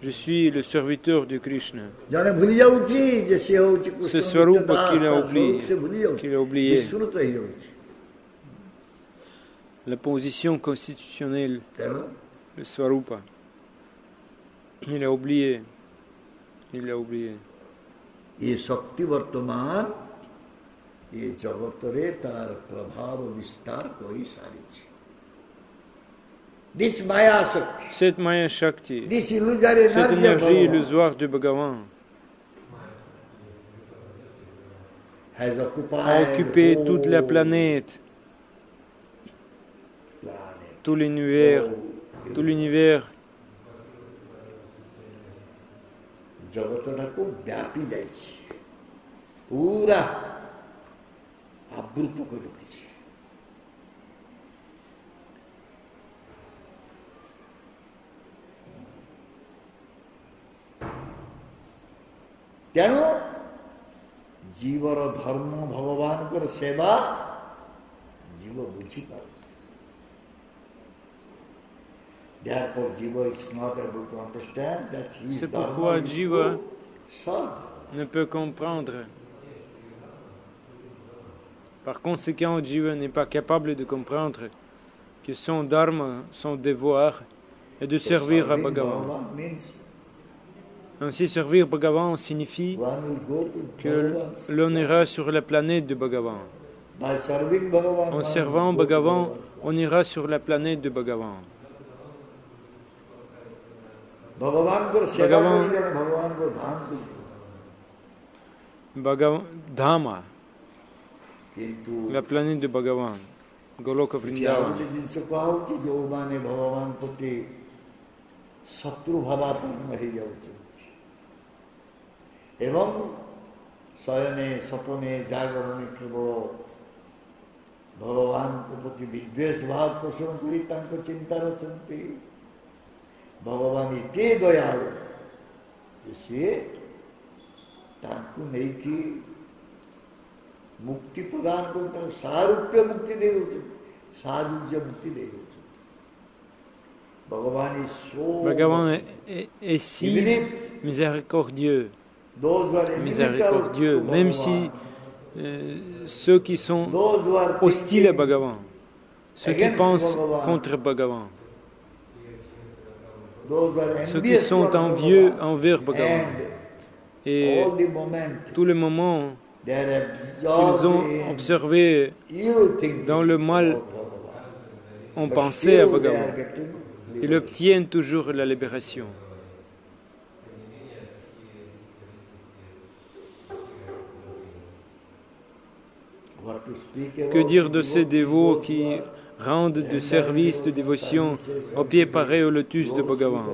Je suis le serviteur de Krishna.
ଜଣେ ଭୁଲି ଯାଉଛି ଯେ ସିଏ ହଉଛି
Ce
କୃଷ୍ଣ
Swarupa
ନିତ୍ୟ
qu'il a
ଦାସ, ତା
oublié,
ସ୍ୱରୂପ ସେ ଭୁଲି ଯାଉଛି,
qu'il a oublié.
ବିସ୍ମୃତ ହେଇଯାଉଛି।
La position constitutionnelle,
ତେଣୁ
le Swarupa. Il a oublié. Il a oublié.
ये शक्ति वर्तमान ये जगତରେ तार प्रभाव विस्तार कोई सारी This Maya Shakti,
Cette Maya Shakti,
this illusory
cette
energy of
énergie
Bhagavan
illusoire du Bhagavan,
has
a
occupied
occupé
whole
toute la planète,
planet.
tout l'univers, tout l'univers.
ଜଗତଟାକୁ ବ୍ୟାପି ଯାଇଛି ପୁରା ଆବୃତ କରି ରଖିଛି। ତେଣୁ ଜୀବର ଧର୍ମ ଭଗବାନଙ୍କର ସେବା ଜୀବ ବୁଝିପାରୁ। Therefore, Jiva is not able to understand that his
C'est
dharma
pourquoi
is
Jiva
to serve.
ne peut comprendre. Par conséquent, Jiva n'est pas capable de comprendre que son dharma, son devoir, est de servir à
Serving
Bhagavan.
Bhagavan means
Ainsi, servir Bhagavan signifie
one will go to
que
Bhagavan's
l'on ira sur la planète de Bhagavan.
By serving Bhagavan,
En
one
servant
will go to
Bhagavan,
Bhagavan's
on ira sur la planète de Bhagavan.
ଭଗବାନଙ୍କର ସେବା
ଭଗବାନ-
କରି ଜଣେ ଭଗବାନଙ୍କ ଧାମକୁ ଯିବ।
Bhagavan, Dhama,
କିନ୍ତୁ
la planète de Bhagavan, Goloka
ଏଠି ଆଉ
Vrindavan.
ଗୋଟେ ଜିନିଷ କୁହାହଉଛି ଯୋଉମାନେ ଭଗବାନ ପ୍ରତି ଶତ୍ରୁ ଭାବାପନ୍ନ ହେଇଯାଉଛନ୍ତି ଏବଂ ଶୟନେ ସପନେ ଜାଗରଣେ କେବଳ ଭଗବାନଙ୍କ ପ୍ରତି ବିଦ୍ୱେଷ ଭାବ ପୋଷଣ କରି ତାଙ୍କ ଚିନ୍ତାରେ ଅଛନ୍ତି। ଭଗବାନ ଏତେ ଦୟାଳୁ ଯେ ସିଏ ତାଙ୍କୁ ନେଇକି ମୁକ୍ତି ପ୍ରଦାନ କରି ତାଙ୍କୁ ସାରୂପ୍ୟ ମୁକ୍ତି ଦେଇ ଦେଉଛନ୍ତି, ସାରୁଜ୍ୟ ମୁକ୍ତି ଦେଇ ଦେଉଛନ୍ତି। ଭଗବାନ
Bhagavan est si miséricordieux, miséricordieux, même si ceux qui sont hostiles à Bhagavan, ceux qui pensent contre Bhagavan, ceux qui sont envieux envers Bhagavan, et tous les moments qu'ils ont observé dans le mal ont pensé à Bhagavan, ils obtiennent toujours la libération. Que dire de ces dévots qui rendent du service de dévotion aux pieds pareils au lotus de Bhagavan?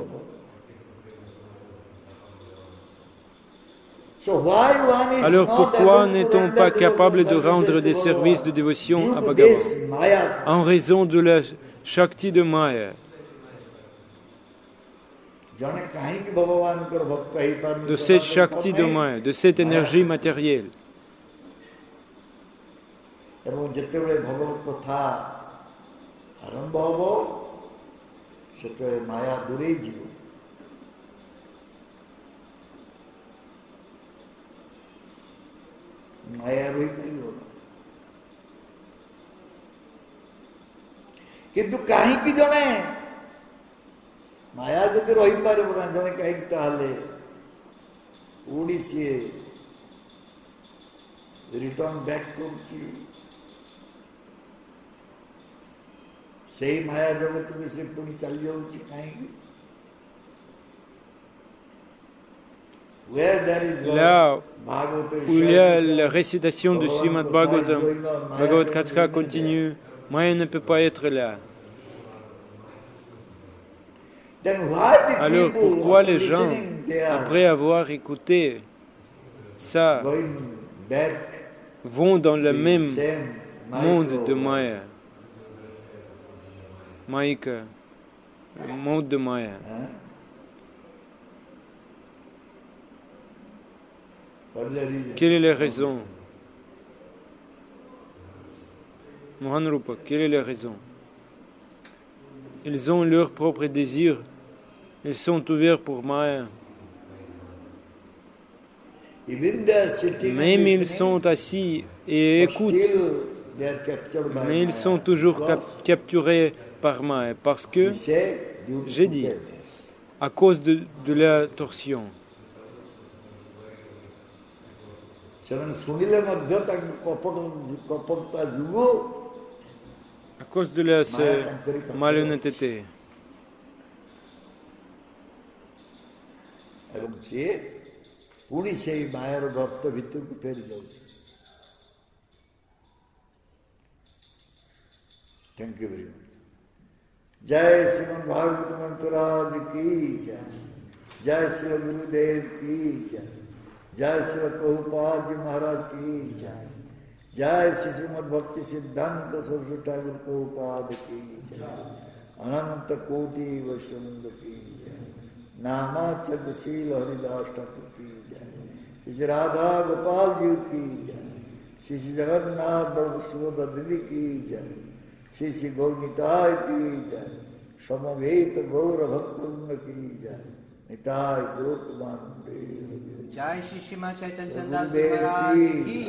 Alors pourquoi n'est-on pas capable de rendre des services de dévotion à Bhagavan? En raison de la Shakti de Maya, de cette Shakti de Maya, de cette énergie matérielle.
ଏବଂ ଯେତେବେଳେ ଭଗବତ କଥା ଆରମ୍ଭ ହେବ ସେତେବେଳେ ମାୟା ଦୂରେଇ ଯିବ। ମାୟା ରହିପାରିବ ନା। କିନ୍ତୁ କାହିଁକି ଜଣେ ମାୟା ଯଦି ରହିପାରିବ ନା ଜଣେ କାହିଁକି ତାହେଲେ ପୁଣି ସିଏ ରିଟର୍ନ ବ୍ୟାକ୍ କରୁଛି ସେଇ ମାୟା ଜଗତକୁ ସେ ପୁଣି ଚାଲି ଯାଉଛି କାହିଁକି?
Là où il y a la récitation de Srimad Bhagavatam, Bhagavad Katha continue, Maya ne peut pas être là. Alors pourquoi les gens, après avoir écouté ça, vont dans le même monde de Maya, Maïka, le monde de Maya? Quelle est la raison? Mohan Rupa, quelle est la raison? Ils ont leurs propres désirs. Ils sont ouverts pour Maya. Même ils sont assis et écoutent, mais ils sont toujours capturés par Maya, parce que, j'ai dit, à cause de la torsion. À cause de la malhonnêteté.
ପୁଣି ସେଇ ମାୟାର ଗର୍ତ୍ତ ଭିତରକୁ ଫେରି ଯାଉଛି। Thank you very much. ଜୟ ଶ୍ରୀମଦ୍ ଭାଗବତ ମନ୍ତ୍ରାଜ କି ଜୟ, ଜୟ ଶ୍ରୀ ଗୁରୁଦେବ କି ଜୟ, ଜୟ ଶ୍ରୀ ପ୍ରଭୁପାଦ ମହାରାଜ କି ଜୟ, ଜୟ ଶ୍ରୀ ଶ୍ରୀମଦ୍ ଭକ୍ତି ସିଦ୍ଧାନ୍ତ ସରସ୍ୱତୀ ଠାକୁର ପ୍ରଭୁପାଦ की जय, अनंत कोटि वैष्णव की जय, नामाचर्यशील हरिदास ठाकुर की जय, श्री राधा गोपाल जी की जय, श्री श्री जगन्नाथ बल्लभ सुभद्रा की जय, श्री श्री गौरनिताय की जय, समवेत गौर भक्तवृंद की जय, निताय गौतम
जय श्री श्रीमान चैतन्य चंदास महाराज की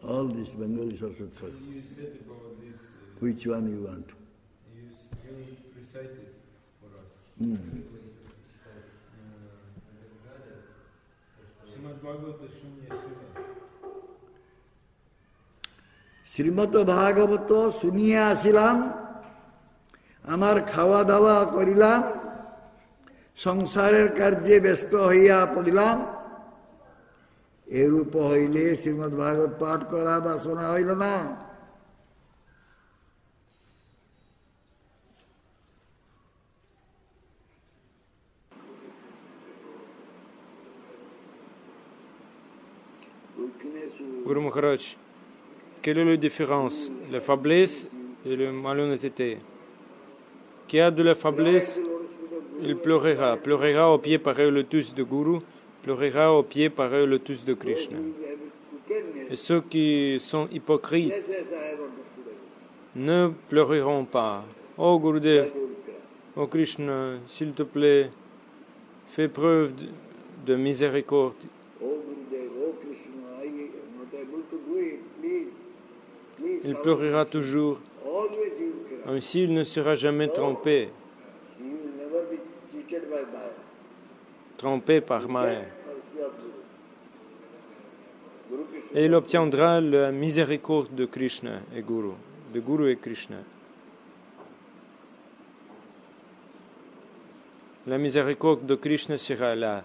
all this Bengali Saraswati.
You said about this.
Which one you want?
You recited for us. Srimad Bhagavata Shunya Shiva.
Shrimad ভাগবত শুনিয়া আসিলাম, আমার খাওয়া দাওয়া করিলাম, সংসারের কার্যে ব্যস্ত হইয়া পড়িলাম। এরূপ হইলে শ্রীমদ ভাগবত পাঠ করা বা শোনা হইল না।
Guru Maharaj, quelle est la différence, la faiblesse et la malhonnêteté? Qui a de la faiblesse, il pleurera aux pieds pareil au lotus de Guru, pleurera aux pieds pareil au lotus de Krishna. Et ceux qui sont hypocrites ne pleureront pas. Oh Gurudev, oh Krishna, s'il te plaît, fais preuve de miséricorde. Il pleurera toujours. Ainsi, il ne sera jamais trompé par Maya. Et il obtiendra la miséricorde de Krishna et Guru, de Guru et Krishna. La miséricorde de Krishna sera là.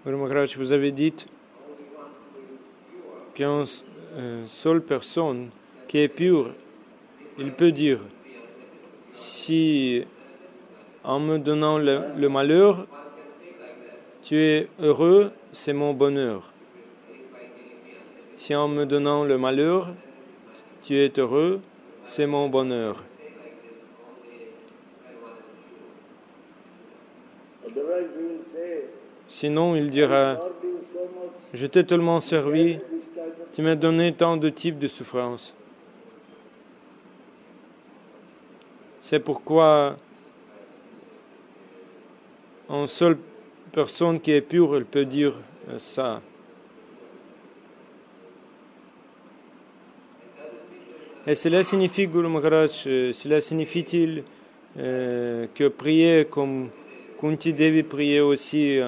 Guru Maharaj, vous avez dit qu'une seule personne qui est pure, il peut dire, si en me donnant le malheur, tu es heureux, c'est mon bonheur. Si en me donnant le malheur, tu es heureux, c'est mon bonheur. Sinon, il dira, je t'ai tellement servi, tu m'as donné tant de types de souffrances. C'est pourquoi Une seule personne qui est pure, elle peut dire ça. Et cela signifie, Guru Maharaj, cela signifie-t-il que prier comme Kunti Devi priait aussi,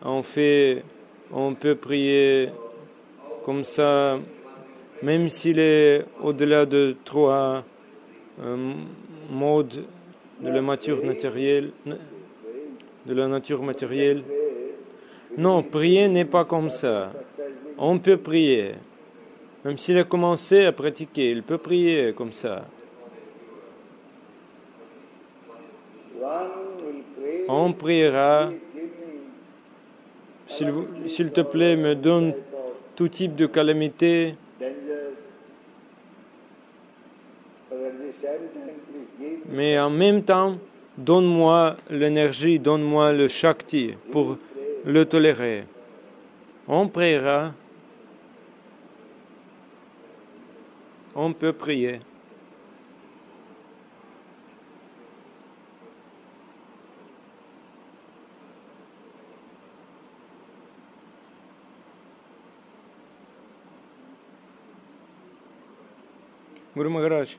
en fait, on peut prier comme ça, même s'il est au-delà de 3 modes de la nature matérielle. Non, prier n'est pas comme ça. On peut prier. Même s'il a commencé à pratiquer, il peut prier comme ça. On priera, s'il te plaît, me donne tout type de calamité. Mais en même temps, donne-moi l'énergie, donne-moi le Shakti pour le tolérer. On priera. On peut prier. Guru Maharaj,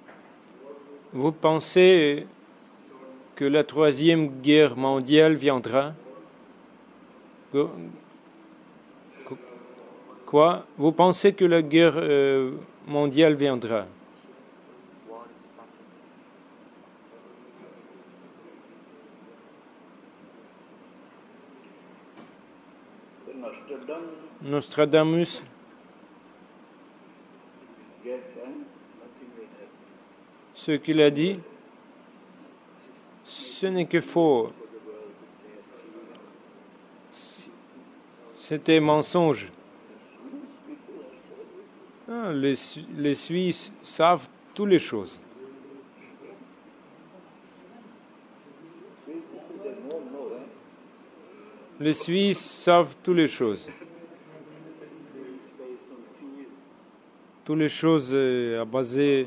vous pensez que la 3e guerre mondiale viendra? Quoi? Vous pensez que la guerre mondiale viendra? Nostradamus, ce qu'il a dit, ce n'est que faux. C'était mensonge. Les Suisses savent toutes les choses. Les Suisses savent toutes les choses. Toutes les choses basées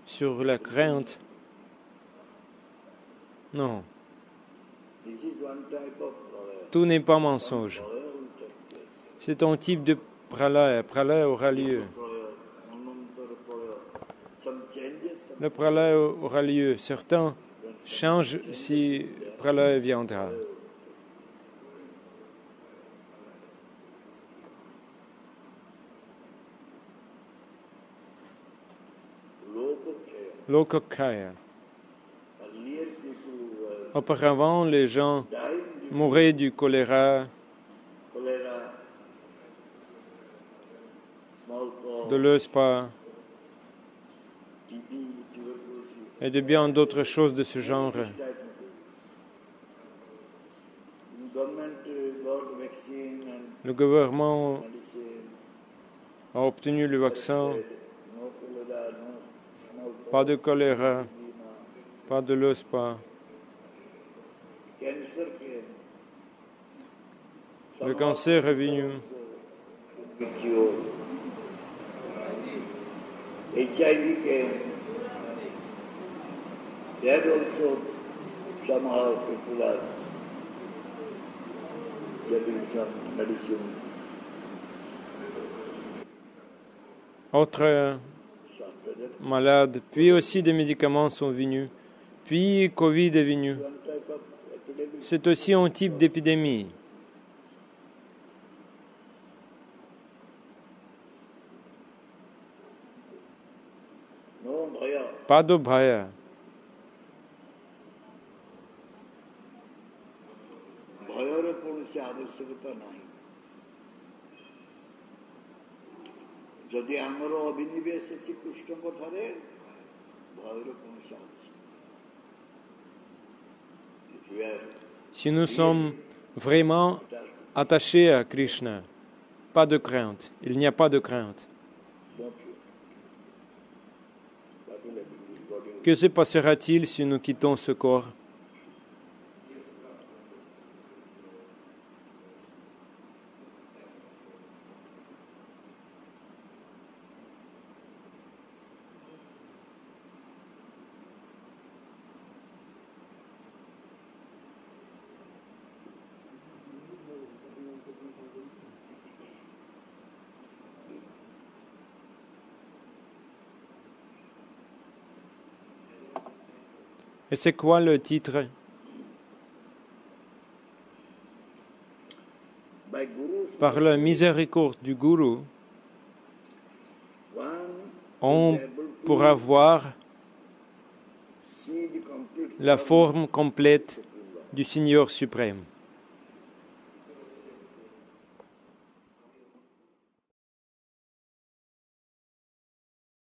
sur la crainte. Non. Tout n'est pas mensonge. C'est un type de pralaya. Pralaya aura lieu. Le pralaya aura lieu. Certains changent si pralaya viendra. Lokakaya. Auparavant, les gens mouraient du choléra, de l'ESPA et de bien d'autres choses de ce genre. Le gouvernement a obtenu le vaccin. Pas de choléra, pas de l'ESPA. Le cancer est venu.
HIV came. That also somehow people are getting some medicine.
Autres malades, puis aussi des médicaments sont venus, puis Covid est venu. C'est aussi un type d'épidémie. Pas de bhaya. Si nous sommes vraiment attachés à Krishna, pas de crainte. Il n'y a pas de crainte. Que se passera-t-il si nous quittons ce corps? Et c'est quoi le titre? Par la miséricorde du Guru, on pourra voir la forme complète du Seigneur suprême.